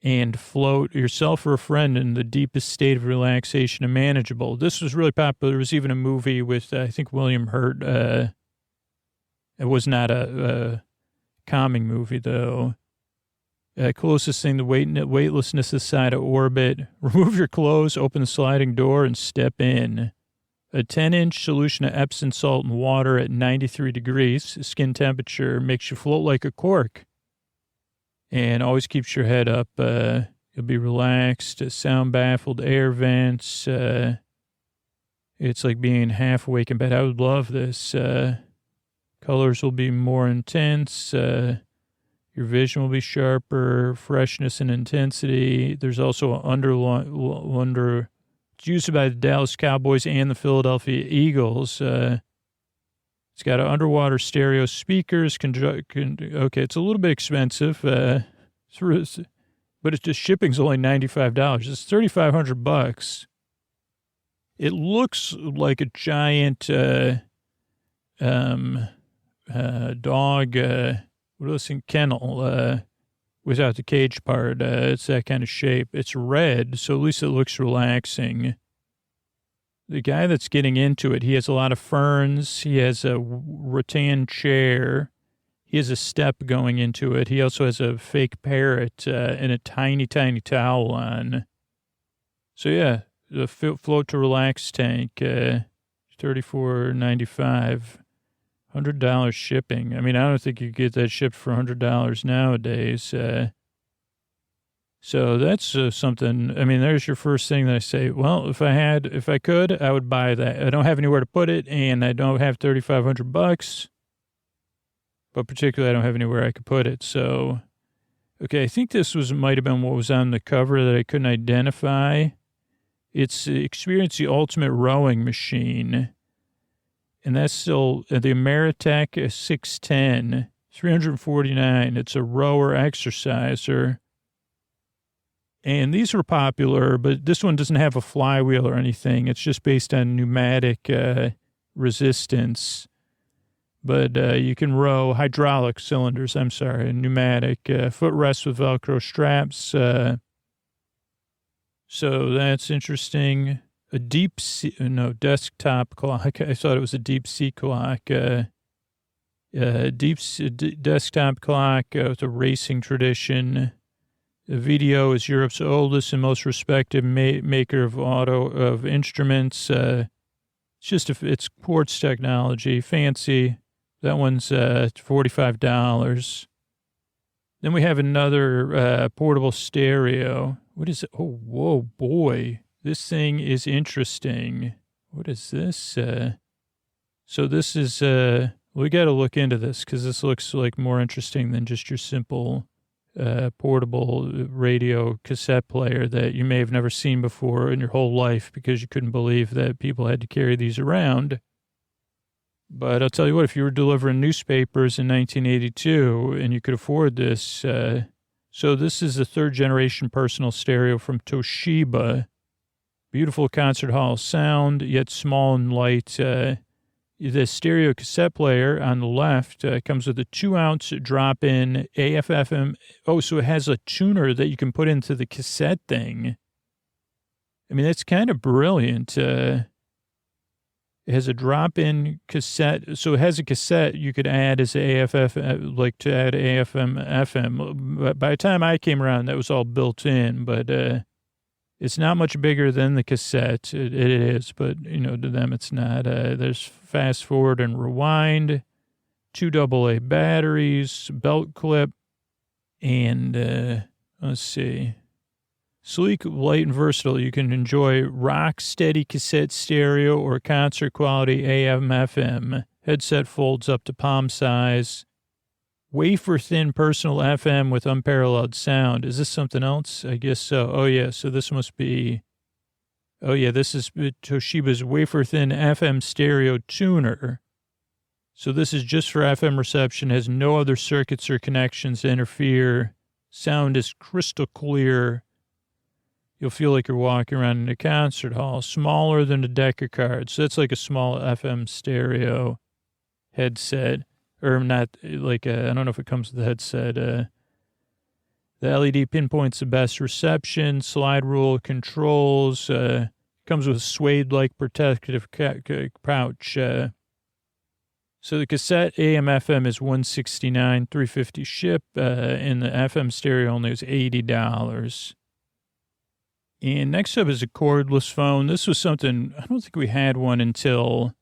Speaker 2: and float yourself or a friend in the deepest state of relaxation and manageable. This was really popular. There was even a movie with, I think, William Hurt. It was not a calming movie, though. Closest thing to weightlessness is side of orbit. Remove your clothes, open the sliding door, and step in. A 10-inch solution of Epsom salt and water at 93 degrees. Skin temperature makes you float like a cork. And always keeps your head up. You'll be relaxed. Sound baffled, air vents. It's like being half awake in bed. I would love this. Colors will be more intense. Your Your vision will be sharper, freshness and intensity. There's also it's used by the Dallas Cowboys and the Philadelphia Eagles. It's got an underwater stereo speakers. Okay, it's a little bit expensive, but it's just shipping's only $95. It's $3,500. It looks like a giant dog. What else in kennel? Without the cage part. It's that kind of shape. It's red, so at least it looks relaxing. The guy that's getting into it, he has a lot of ferns. He has a rattan chair. He has a step going into it. He also has a fake parrot and a tiny, tiny towel on. So, yeah, the float to relax tank, $34.95, $100 shipping. I mean, I don't think you get that shipped for $100 nowadays. So that's something. I mean, there's your first thing that I say. Well, if I could, I would buy that. I don't have anywhere to put it, and I don't have $3,500, but particularly I don't have anywhere I could put it. So, okay, I think this might have been what was on the cover that I couldn't identify. It's Experience the Ultimate Rowing Machine, and that's still the Ameritech 610, $349. It's a rower exerciser. And these were popular, but this one doesn't have a flywheel or anything. It's just based on pneumatic resistance. But you can row hydraulic cylinders, pneumatic, footrest with Velcro straps. So that's interesting. A desktop clock. I thought it was a deep sea clock. Desktop clock with a racing tradition. The VDO is Europe's oldest and most respected maker of instruments. It's quartz technology, fancy. That one's $45. Then we have another portable stereo. What is it? Oh, whoa, boy. This thing is interesting. What is this? So this is, we got to look into this because this looks like more interesting than just your simple portable radio cassette player that you may have never seen before in your whole life because you couldn't believe that people had to carry these around. But I'll tell you what, if you were delivering newspapers in 1982 and you could afford this, so this is the third generation personal stereo from Toshiba. Beautiful concert hall sound, yet small and light. The stereo cassette player on the left comes with a 2-ounce drop-in AF/FM. Oh, so it has a tuner that you can put into the cassette thing. I mean, that's kind of brilliant. It has a drop-in cassette. So it has a cassette you could add as AFF, like to add AFM/FM. But by the time I came around, that was all built in. But it's not much bigger than the cassette. It is, but, to them it's not. There's fast forward and rewind, 2 AA batteries, belt clip, and let's see. Sleek, light, and versatile. You can enjoy rock-steady cassette stereo or concert-quality AM/FM. Headset folds up to palm size. Wafer-thin personal FM with unparalleled sound. Is this something else? I guess so. Oh, yeah. So this must be... Oh, yeah. This is Toshiba's wafer-thin FM stereo tuner. So this is just for FM reception. Has no other circuits or connections to interfere. Sound is crystal clear. You'll feel like you're walking around in a concert hall. Smaller than a deck of cards. So that's like a small FM stereo headset. Or not, like, I don't know if it comes with the headset. The LED pinpoints the best reception, slide rule controls, comes with a suede-like protective pouch. So the cassette AM/FM is $169, $350 ship, and the FM stereo only is $80. And next up is a cordless phone. This was something, I don't think we had one until...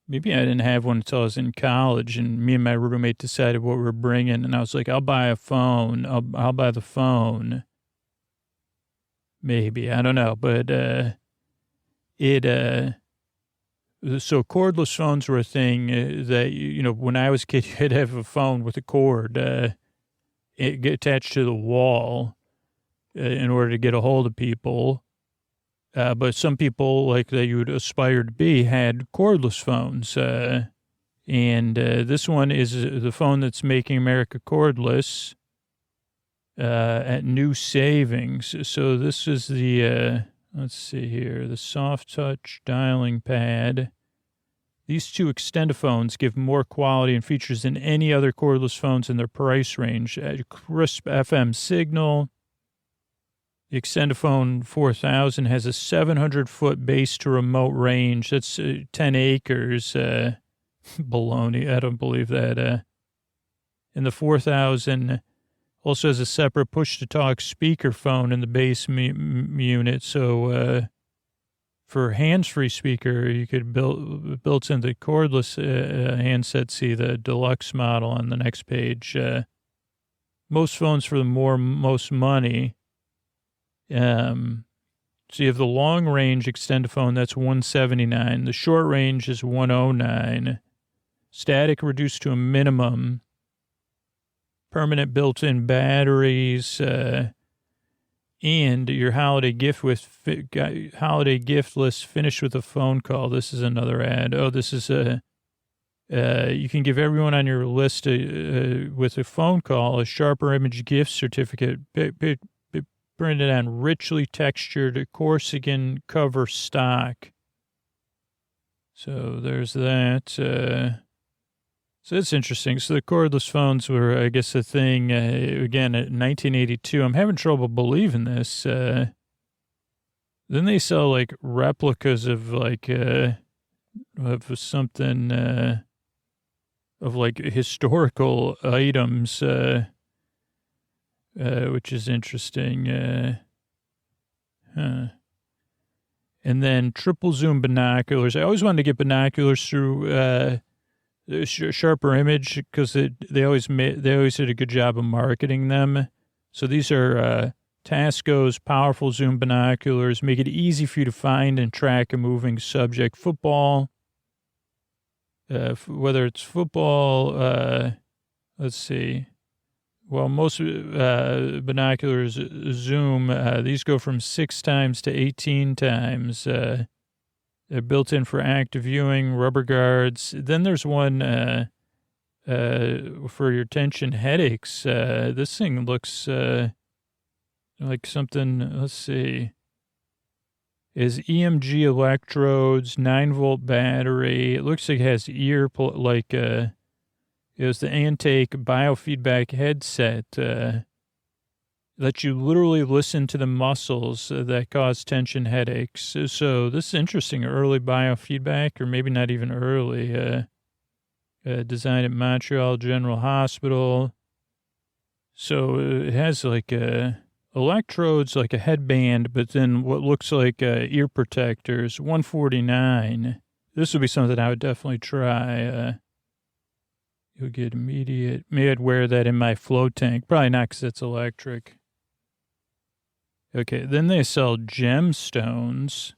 Speaker 2: Maybe I didn't have one until I was in college, and me and my roommate decided what we were bringing, and I was like, I'll buy a phone. I'll buy the phone. Maybe. I don't know. But so cordless phones were a thing that, when I was a kid, you had to have a phone with a cord. get attached to the wall in order to get a hold of people. But some people, like that you would aspire to be, had cordless phones. And this one is the phone that's making America cordless at new savings. So this is the, let's see here, the soft touch dialing pad. These two Extendophones give more quality and features than any other cordless phones in their price range. A crisp FM signal. The Extendophone 4000 has a 700-foot base to remote range. That's 10 acres. Baloney. I don't believe that. And the 4000 also has a separate push-to-talk speakerphone in the base unit. So for hands-free speaker, you could built into cordless handset. See the deluxe model on the next page. Most phones for the most money. So you have the long range Extendophone, that's $179. The short range is $109. Static reduced to a minimum. Permanent built-in batteries, and your holiday gift list finished with a phone call. This is another ad. Oh, this is you can give everyone on your list with a phone call a sharper image gift certificate. Printed on richly textured Corsican cover stock. So there's that. So it's interesting. So the cordless phones were, I guess, a thing, again, in 1982. I'm having trouble believing this. Then they sell, like, replicas of, like, of something, of, like, historical items, which is interesting. And then triple zoom binoculars. I always wanted to get binoculars through sharper image because they always did a good job of marketing them. So these are Tasco's powerful zoom binoculars. Make it easy for you to find and track a moving subject. Football, whether it's football, let's see. Well, most binoculars zoom, these go from 6 times to 18 times. They're built in for active viewing, rubber guards. Then there's one for your tension headaches. This thing looks like something, let's see. Is EMG electrodes, 9-volt battery. It looks like it has it was the Antake biofeedback headset. Lets you literally listen to the muscles that cause tension headaches. So this is interesting. Early biofeedback, or maybe not even early. Designed at Montreal General Hospital. So it has like electrodes, like a headband, but then what looks like ear protectors. $149. This would be something I would definitely try. You'll get immediate. Maybe I'd wear that in my float tank. Probably not because it's electric. Okay, then they sell gemstones.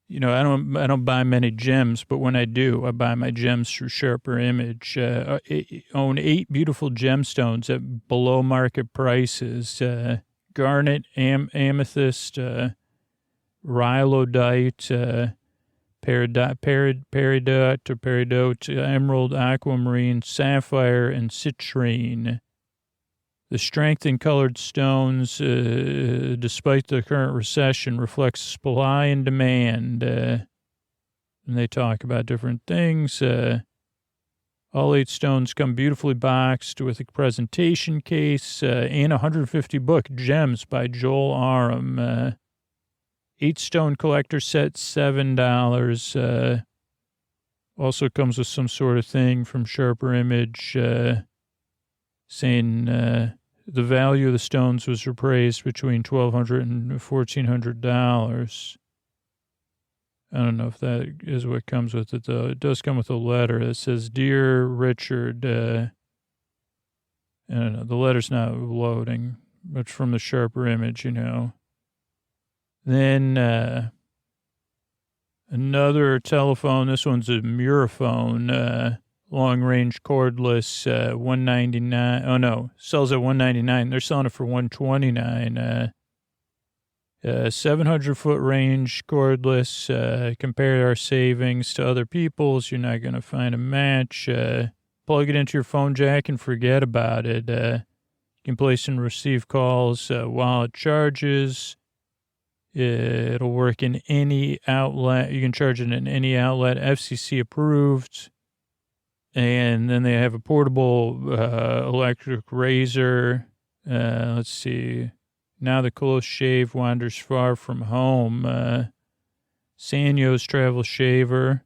Speaker 2: You know, I don't buy many gems, but when I do, I buy my gems through Sharper Image. Own 8 beautiful gemstones at below market prices. Garnet, amethyst, rhyolite, peridot, emerald, aquamarine, sapphire, and citrine. The strength in colored stones, despite the current recession, reflects supply and demand. And they talk about different things. All 8 stones come beautifully boxed with a presentation case and a 150-book Gems by Joel Aram. 8-stone collector set, $7. Also comes with some sort of thing from Sharper Image saying the value of the stones was appraised between $1,200 and $1,400. I don't know if that is what comes with it, though. It does come with a letter that says, Dear Richard, I don't know, the letter's not loading, but it's from the Sharper Image, you know. Then another telephone. This one's a Muraphone, long-range cordless, $199. Oh, no, sells at $199. They're selling it for $129. 700-foot range cordless. Compare our savings to other people's. You're not going to find a match. Plug it into your phone jack and forget about it. You can place and receive calls while it charges. It'll work in any outlet. You can charge it in any outlet, FCC approved. And then they have a portable electric razor. Let's see. Now the close shave wanders far from home. Sanyo's travel shaver.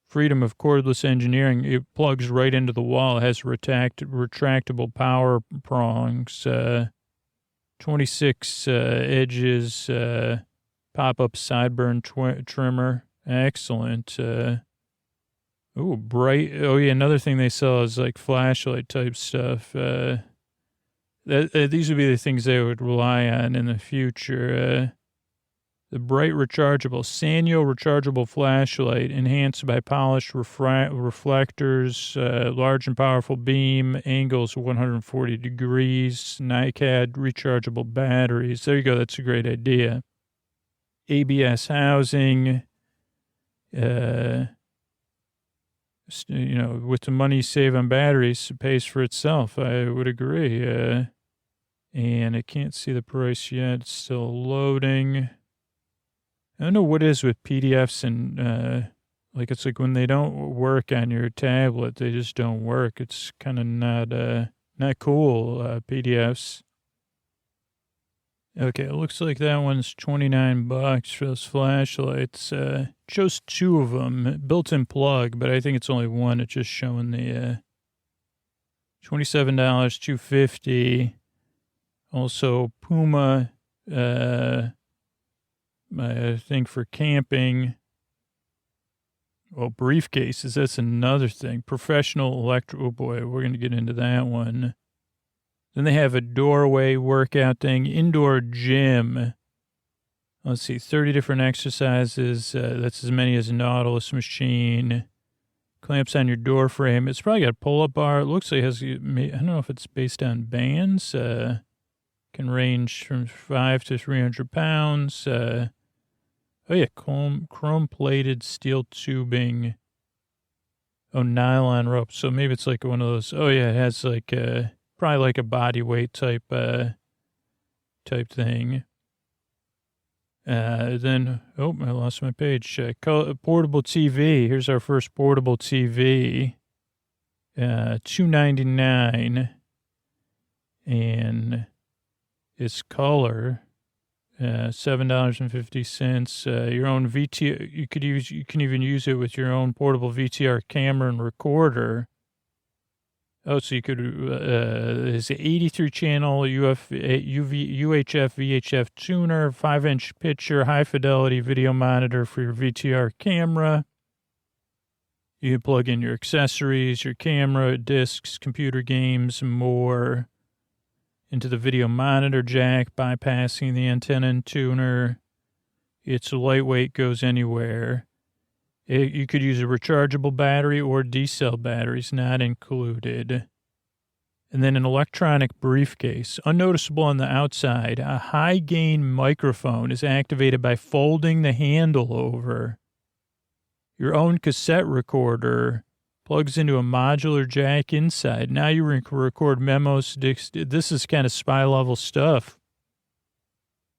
Speaker 2: Freedom of cordless engineering. It plugs right into the wall. It has retractable power prongs. 26 edges. Pop-up sideburn trimmer. Excellent. Bright. Oh, yeah, another thing they sell is like flashlight type stuff. These would be the things they would rely on in the future. The bright rechargeable Sanyo rechargeable flashlight enhanced by polished reflectors, large and powerful beam, angles 140 degrees, NiCad rechargeable batteries. There you go. That's a great idea. ABS housing, with the money you save on batteries, it pays for itself. I would agree. And I can't see the price yet. It's still loading. I don't know what it is with PDFs and, it's like when they don't work on your tablet, they just don't work. It's kind of not cool, PDFs. Okay, it looks like that one's $29 for those flashlights. Shows two of them, built-in plug, but I think it's only one. It's just showing the $27, $250. Also, Puma, I think for camping. Well, briefcases, that's another thing. Professional oh boy, we're going to get into that one. Then they have a doorway workout thing, indoor gym. Let's see, 30 different exercises. That's as many as a Nautilus machine. Clamps on your door frame. It's probably got a pull-up bar. It looks like it has, I don't know if it's based on bands. Can range from 5 to 300 pounds. Chrome-plated steel tubing. Oh, nylon rope. So maybe it's like one of those. Oh, yeah, it has like probably like a body weight type thing. Then, I lost my page. Portable TV. Here's our first portable TV. $299. And its color, $7.50. Your own VTR. You can even use it with your own portable VTR camera and recorder. Oh, so you could, it's an 83 channel UHF VHF tuner, 5-inch picture, high fidelity video monitor for your VTR camera. You can plug in your accessories, your camera, discs, computer games, and more into the video monitor jack, bypassing the antenna and tuner. It's lightweight, goes anywhere. You could use a rechargeable battery or D-cell batteries, not included. And then an electronic briefcase. Unnoticeable on the outside, a high-gain microphone is activated by folding the handle over. Your own cassette recorder plugs into a modular jack inside. Now you can record memos. This is kind of spy-level stuff.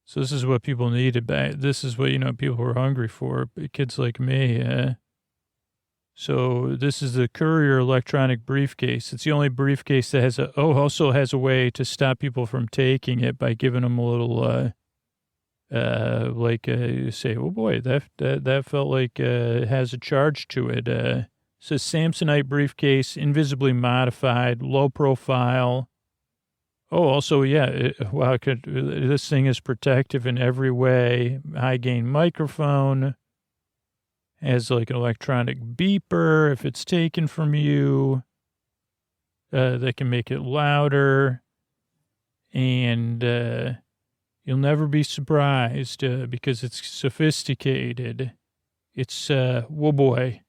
Speaker 2: So this is what people needed back. This is what, people were hungry for, kids like me. So this is the Courier electronic briefcase. It's the only briefcase that also has a way to stop people from taking it by giving them a little, you say, oh boy, that felt like it has a charge to it. It's a Samsonite briefcase, invisibly modified, low profile. Oh, also, yeah, this thing is protective in every way. High-gain microphone. Has like an electronic beeper if it's taken from you. That can make it louder. And you'll never be surprised because it's sophisticated. It's, whoa boy.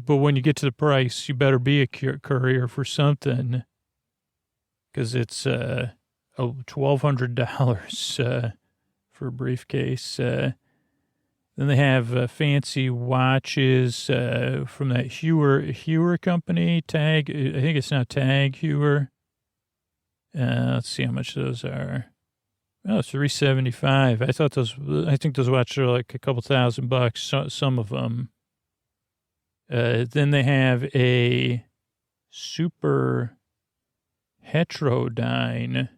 Speaker 2: But when you get to the price, you better be a courier for something, because it's $1,200 for a briefcase. Then they have fancy watches from that Heuer company. Tag, I think it's now Tag Heuer. Let's see how much those are. Oh, it's $375. I think those watches are like a couple $1,000. Some of them. Then they have a super heterodyne.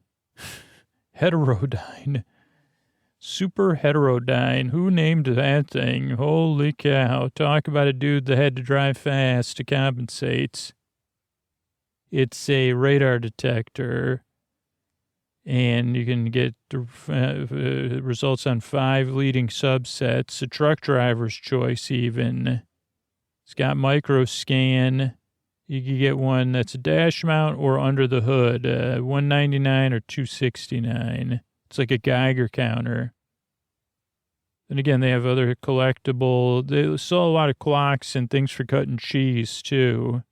Speaker 2: Super heterodyne. Who named that thing? Holy cow. Talk about a dude that had to drive fast to compensate. It's a radar detector, and you can get results on 5 leading subsets, a truck driver's choice even. It's got micro scan. You can get one that's a dash mount or under the hood, $199 or $269. It's like a Geiger counter. And again, they have other collectible. They sell a lot of clocks and things for cutting cheese too.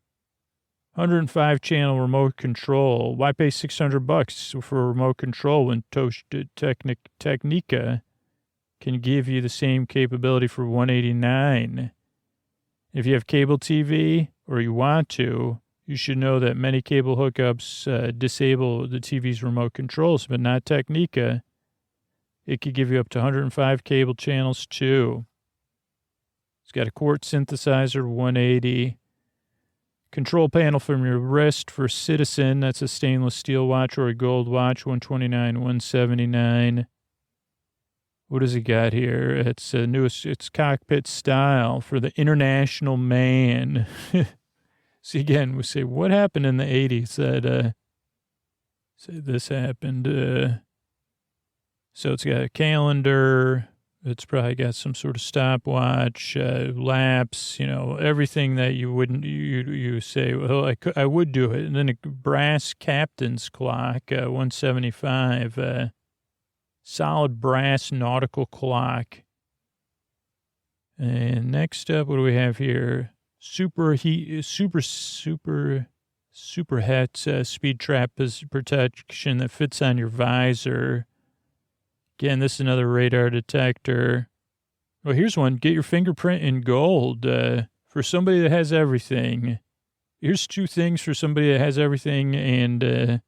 Speaker 2: 105 channel remote control. Why pay $600 for a remote control when Technica can give you the same capability for $189? If you have cable TV or you want to, you should know that many cable hookups disable the TV's remote controls, but not Technica. It could give you up to 105 cable channels too. It's got a quartz synthesizer, $180. Control panel from your wrist for Citizen. That's a stainless steel watch or a gold watch, $129, $179. What does it got here? It's it's cockpit style for the international man. See, again, we say, what happened in the 80s that, say this happened. So it's got a calendar. It's probably got some sort of stopwatch, laps, everything that you wouldn't, you say, well, I would do it. And then a brass captain's clock, $175, solid brass nautical clock. And next up, what do we have here? Super het speed trap protection that fits on your visor. Again, this is another radar detector. Well, here's one. Get your fingerprint in gold for somebody that has everything. Here's 2 things for somebody that has everything, and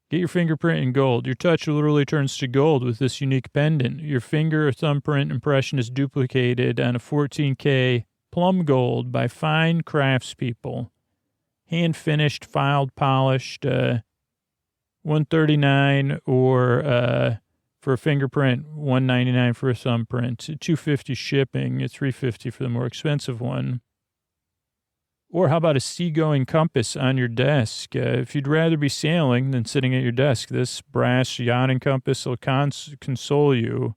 Speaker 2: get your fingerprint in gold. Your touch literally turns to gold with this unique pendant. Your finger or thumbprint impression is duplicated on a 14K plum gold by fine craftspeople. Hand-finished, filed, polished, $139 or... for a fingerprint, $199 for a thumbprint, $250 shipping, $350 for the more expensive one. Or how about a seagoing compass on your desk? If you'd rather be sailing than sitting at your desk, this brass yachting compass will console you.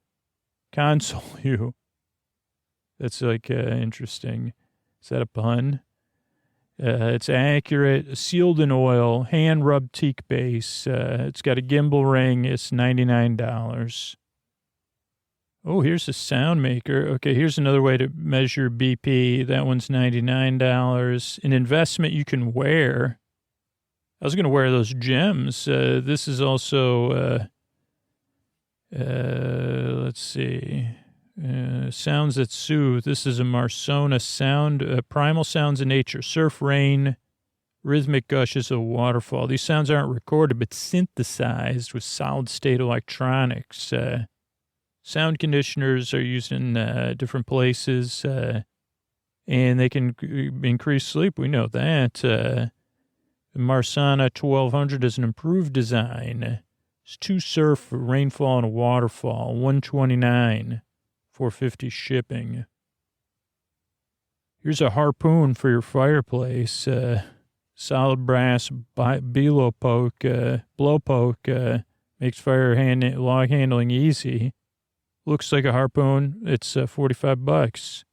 Speaker 2: That's like interesting. Is that a pun? It's accurate, sealed in oil, hand-rubbed teak base. It's got a gimbal ring. It's $99. Oh, here's a sound maker. Okay, here's another way to measure BP. That one's $99. An investment you can wear. I was going to wear those gems. This is also, let's see... sounds that soothe. This is a Marsona sound, primal sounds in nature, surf, rain, rhythmic gushes of waterfall. These sounds aren't recorded, but synthesized with solid state electronics. Sound conditioners are used in different places, and they can increase sleep. We know that. Marsana 1200 is an improved design. It's 2 surf, rainfall, and a waterfall, $129. $450 shipping. Here's a harpoon for your fireplace. Solid brass blowpoke makes log handling easy. Looks like a harpoon. It's $45.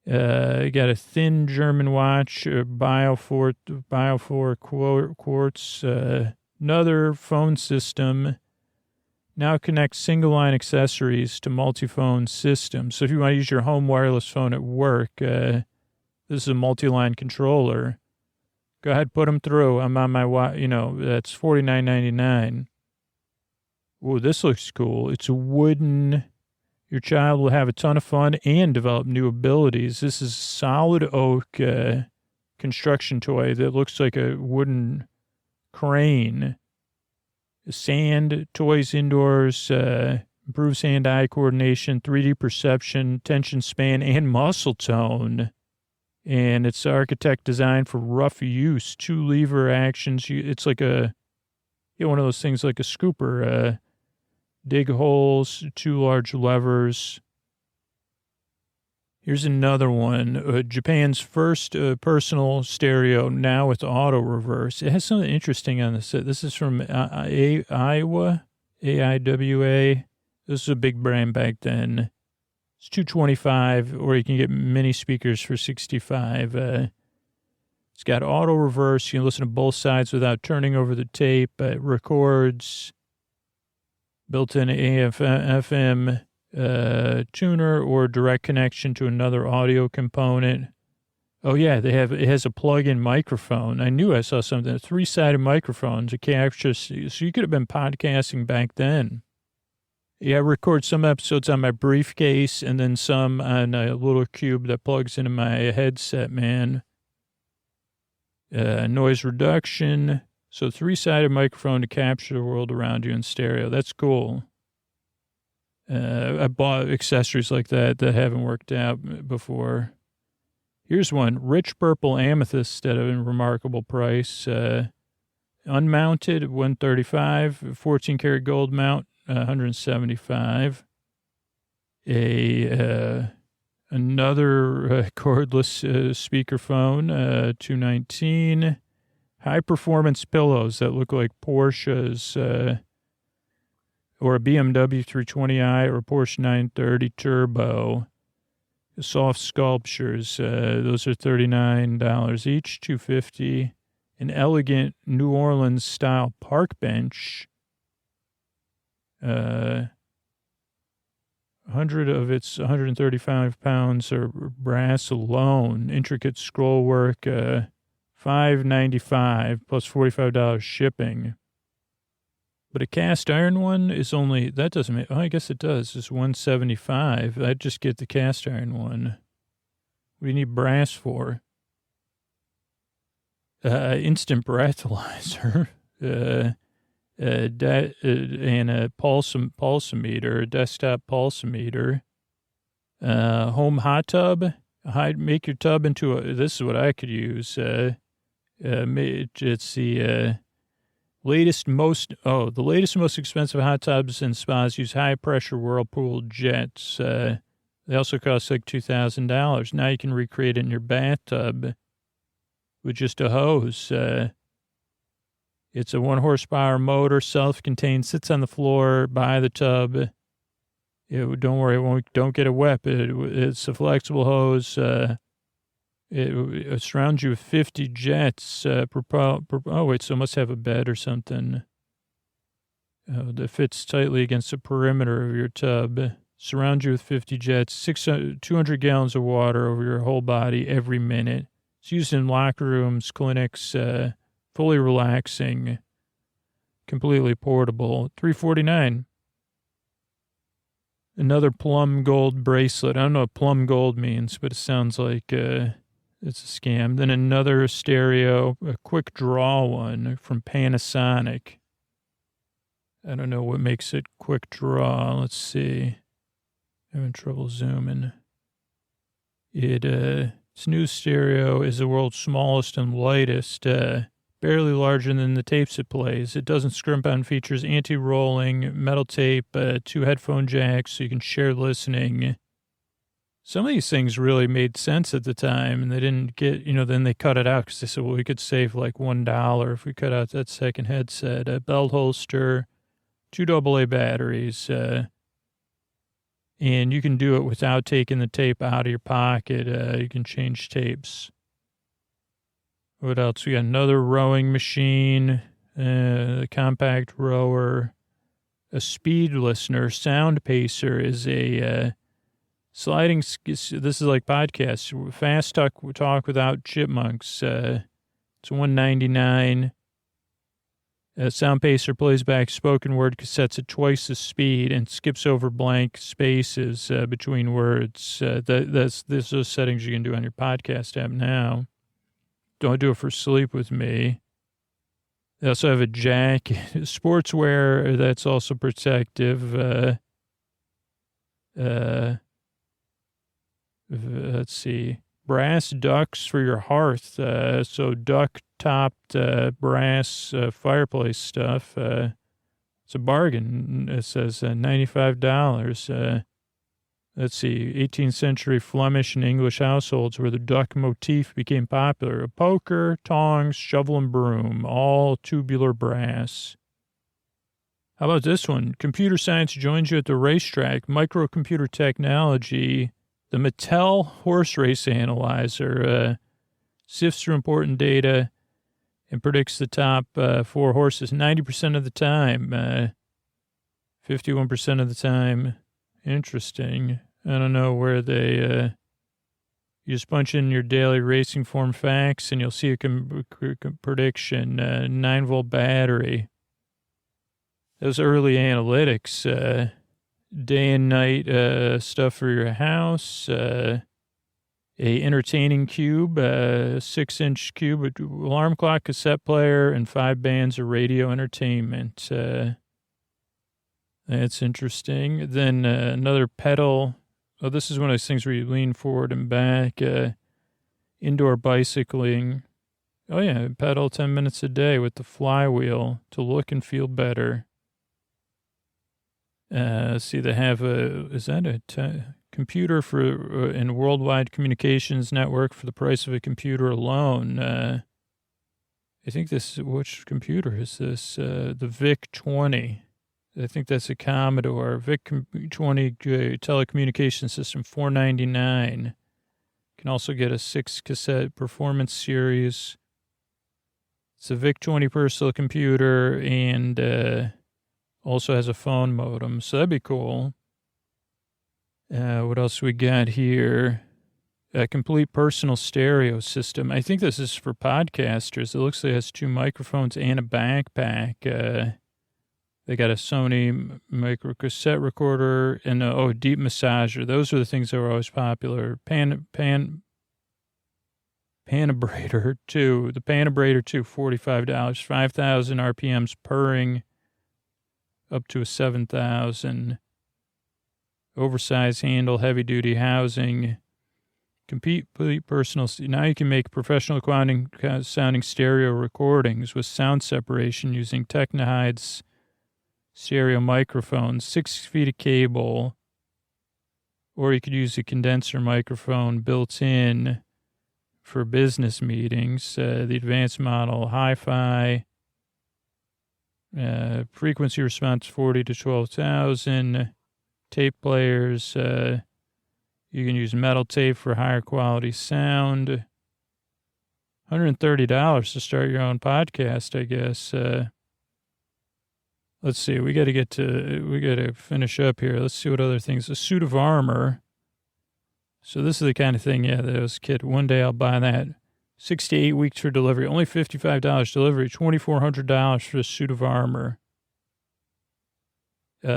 Speaker 2: You got a thin German watch, Biofor quartz. Another phone system. Now connect single-line accessories to multi-phone systems. So if you want to use your home wireless phone at work, This is a multi-line controller. Go ahead, put them through. I'm on my, that's $49.99. Ooh, this looks cool. It's a wooden. Your child will have a ton of fun and develop new abilities. This is solid oak construction toy that looks like a wooden crane. Sand toys indoors, improves hand-eye coordination, 3D perception, attention span, and muscle tone. And it's architect designed for rough use. 2 lever actions. It's like one of those things like a scooper. Dig holes, 2 large levers. Here's another one. Japan's first personal stereo, now with auto reverse. It has something interesting on this. This is from Iowa, AIWA. This was a big brand back then. It's $225, or you can get mini speakers for $65. It's got auto reverse. You can listen to both sides without turning over the tape. It records. Built-in AM/FM tuner or direct connection to another audio component. Oh yeah, it has a plug-in microphone. I knew I saw something. A 3-sided microphone to capture. So you could have been podcasting back then. Yeah, I record some episodes on my briefcase and then some on a little cube that plugs into my headset, man. Noise reduction. So 3-sided microphone to capture the world around you in stereo. That's cool. I bought accessories like that haven't worked out before. Here's one. Rich purple amethyst at a remarkable price. Unmounted, $135. 14-karat gold mount, $175. Another cordless speakerphone, $219. High-performance pillows that look like Porsches, or a BMW 320i or a Porsche 930 Turbo. Soft sculptures, those are $39 each, $250. An elegant New Orleans-style park bench. 100 of its 135 pounds are brass alone. Intricate scroll work, $595 plus $45 shipping. But a cast iron one is only, that doesn't make, I guess it does. It's $175. I'd just get the cast iron one. What do you need brass for? Instant breathalyzer. And a pulsometer, a desktop pulsometer. Home hot tub. Make your tub into this is what I could use. It's the latest, most expensive hot tubs and spas use high-pressure Whirlpool jets. They also cost like $2,000. Now you can recreate it in your bathtub with just a hose. It's a 1-horsepower motor, self-contained, sits on the floor by the tub. Don't worry, don't get it wet. It's a flexible hose. It surrounds you with 50 jets. So it must have a bed or something that fits tightly against the perimeter of your tub. Surround you with 50 jets, 200 gallons of water over your whole body every minute. It's used in locker rooms, clinics, fully relaxing, completely portable. $349. Another plum gold bracelet. I don't know what plum gold means, but it sounds like it's a scam. Then another stereo, a quick draw one from Panasonic. I don't know what makes it quick draw. Let's see. Having trouble zooming. Its new stereo is the world's smallest and lightest, barely larger than the tapes it plays. It doesn't scrimp on features, anti-rolling, metal tape, 2 headphone jacks so you can share listening. Some of these things really made sense at the time, and they didn't get, then they cut it out because they said, well, we could save like $1 if we cut out that second headset. A belt holster, 2 AA batteries, and you can do it without taking the tape out of your pocket. You can change tapes. What else? We got another rowing machine, a compact rower, a speed listener. Sound Pacer is a This is like podcasts. Fast talk without chipmunks. It's $199. Sound pacer plays back spoken word cassettes at twice the speed and skips over blank spaces between words. Those are settings you can do on your podcast app now. Don't do it for sleep with me. They also have a jacket, sportswear that's also protective. Let's see. Brass ducks for your hearth. So duck-topped brass fireplace stuff. It's a bargain. It says $95. Let's see. 18th century Flemish and English households where the duck motif became popular. A poker, tongs, shovel, and broom, all tubular brass. How about this one? Computer science joins you at the racetrack. Microcomputer technology. The Mattel horse race analyzer sifts through important data and predicts the top 4 horses 90% of the time, 51% of the time. Interesting. I don't know where they, you just punch in your daily racing form facts and you'll see a prediction, 9-volt battery. Those early analytics, day and night stuff for your house, a entertaining cube, 6-inch cube, alarm clock, cassette player, and 5 bands of radio entertainment. That's interesting. Then another pedal. Oh, this is one of those things where you lean forward and back. Indoor bicycling. Oh, yeah, pedal 10 minutes a day with the flywheel to look and feel better. See, they have is that a computer for and worldwide communications network for the price of a computer alone? I think which computer is this? The VIC-20. I think that's a Commodore. VIC-20 telecommunication system, $499. Can also get a 6-cassette performance series. It's a VIC-20 personal computer and also has a phone modem, so that'd be cool. What else we got here? A complete personal stereo system. I think this is for podcasters. It looks like it has 2 microphones and a backpack. They got a Sony micro cassette recorder and a deep massager. Those are the things that were always popular. Panabrator 2. The Panabrator 2, $45. 5,000 RPMs purring. Up to a 7,000. Oversized handle, heavy-duty housing. Complete personal. Now you can make professional sounding stereo recordings with sound separation using Technohide's stereo microphones, 6 feet of cable. Or you could use a condenser microphone built in for business meetings. The advanced model, hi-fi. Frequency response 40 to 12,000. Tape players. You can use metal tape for higher quality sound. $130 to start your own podcast, I guess. Let's see. We got to finish up here. Let's see what other things. A suit of armor. So this is the kind of thing, that was kid. One day I'll buy that. 6 to 8 weeks for delivery. Only $55 delivery. $2,400 for a suit of armor.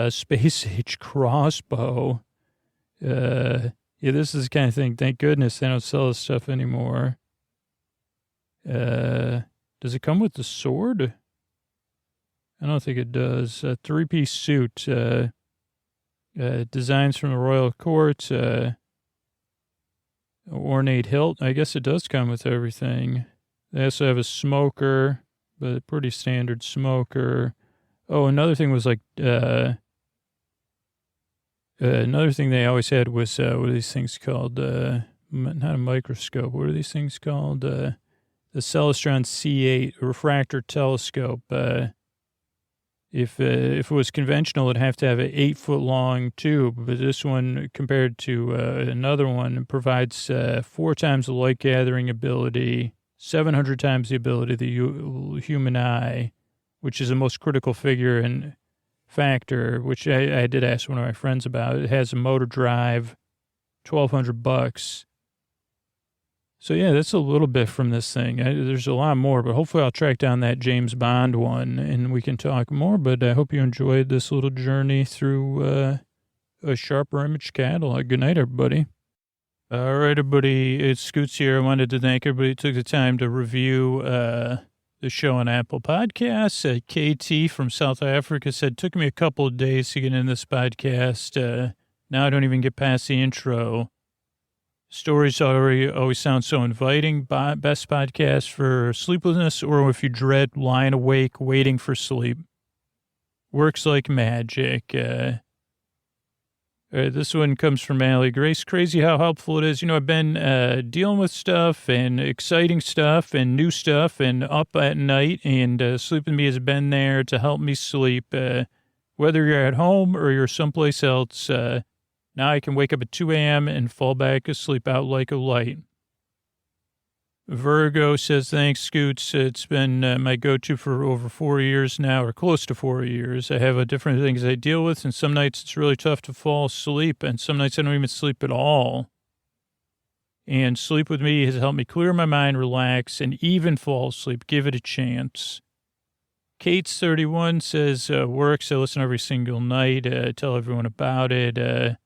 Speaker 2: Space H Crossbow. This is the kind of thing. Thank goodness they don't sell this stuff anymore. Does it come with the sword? I don't think it does. A 3-piece suit. Designs from the royal court. Ornate hilt. I guess it does come with everything. They also have a smoker, but a pretty standard smoker. Oh, another thing was like, another thing they always had was, what are these things called? Not a microscope. What are these things called? The Celestron C8 refractor telescope. If it was conventional, it'd have to have an 8-foot-long tube, but this one, compared to another one, provides 4 times the light-gathering ability, 700 times the ability of the human eye, which is the most critical figure and factor, which I did ask one of my friends about. It has a motor drive, $1,200. So yeah, that's a little bit from this thing. There's a lot more, but hopefully I'll track down that James Bond one and we can talk more. But I hope you enjoyed this little journey through a sharper image catalog. Good night, everybody. All right, everybody. It's Scoots here. I wanted to thank everybody who took the time to review the show on Apple Podcasts. KT from South Africa said, took me a couple of days to get in this podcast. Now I don't even get past the intro. Stories always sound so inviting. Best podcast for sleeplessness or if you dread lying awake, waiting for sleep. Works like magic. This one comes from Allie Grace. Crazy how helpful it is. You know, I've been dealing with stuff and exciting stuff and new stuff and up at night, and Sleep With Me has been there to help me sleep. Whether you're at home or you're someplace else, now I can wake up at 2 a.m. and fall back asleep out like a light. Virgo says, thanks, Scoots. It's been my go-to for over 4 years now, or close to 4 years. I have different things I deal with, and some nights it's really tough to fall asleep, and some nights I don't even sleep at all. And Sleep With Me has helped me clear my mind, relax, and even fall asleep. Give it a chance. Kate's 31 says, works. I listen every single night. Tell everyone about it.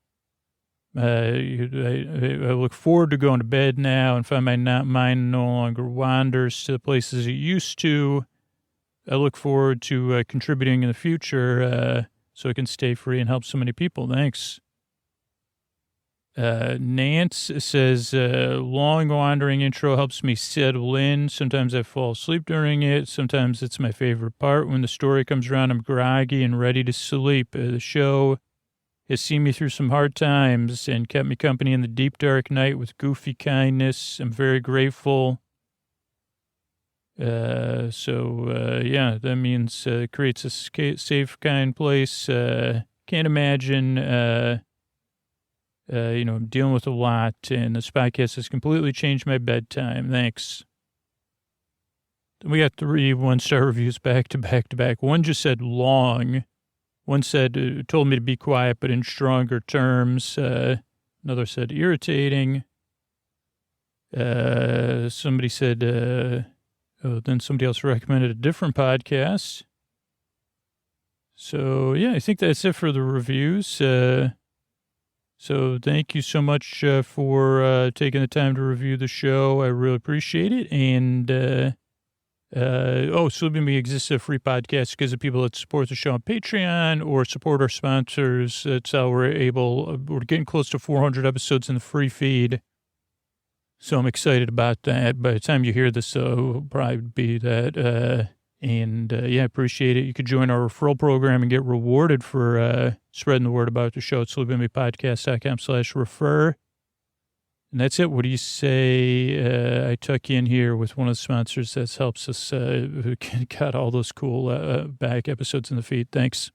Speaker 2: I look forward to going to bed now and find my mind no longer wanders to the places it used to. I look forward to contributing in the future so I can stay free and help so many people. Thanks. Nance says, long wandering intro helps me settle in. Sometimes I fall asleep during it. Sometimes it's my favorite part. When the story comes around, I'm groggy and ready to sleep. The show has seen me through some hard times and kept me company in the deep, dark night with goofy kindness. I'm very grateful. Yeah, that means it creates a safe, kind place. Can't imagine, I'm dealing with a lot, and this podcast has completely changed my bedtime. Thanks. We got 3 one-star reviews back to back to back. One just said long. One said, told me to be quiet, but in stronger terms. Another said, irritating. Somebody said, then somebody else recommended a different podcast. So, yeah, I think that's it for the reviews. So thank you so much for taking the time to review the show. I really appreciate it. And, Sleep With Me exists as a free podcast because of people that support the show on Patreon or support our sponsors. That's how we're getting close to 400 episodes in the free feed. So I'm excited about that. By the time you hear this, it'll probably be that. I appreciate it. You could join our referral program and get rewarded for spreading the word about the show at sleepwithmepodcast.com/refer. And that's it. What do you say I tuck in here with one of the sponsors that helps us got all those cool back episodes in the feed? Thanks.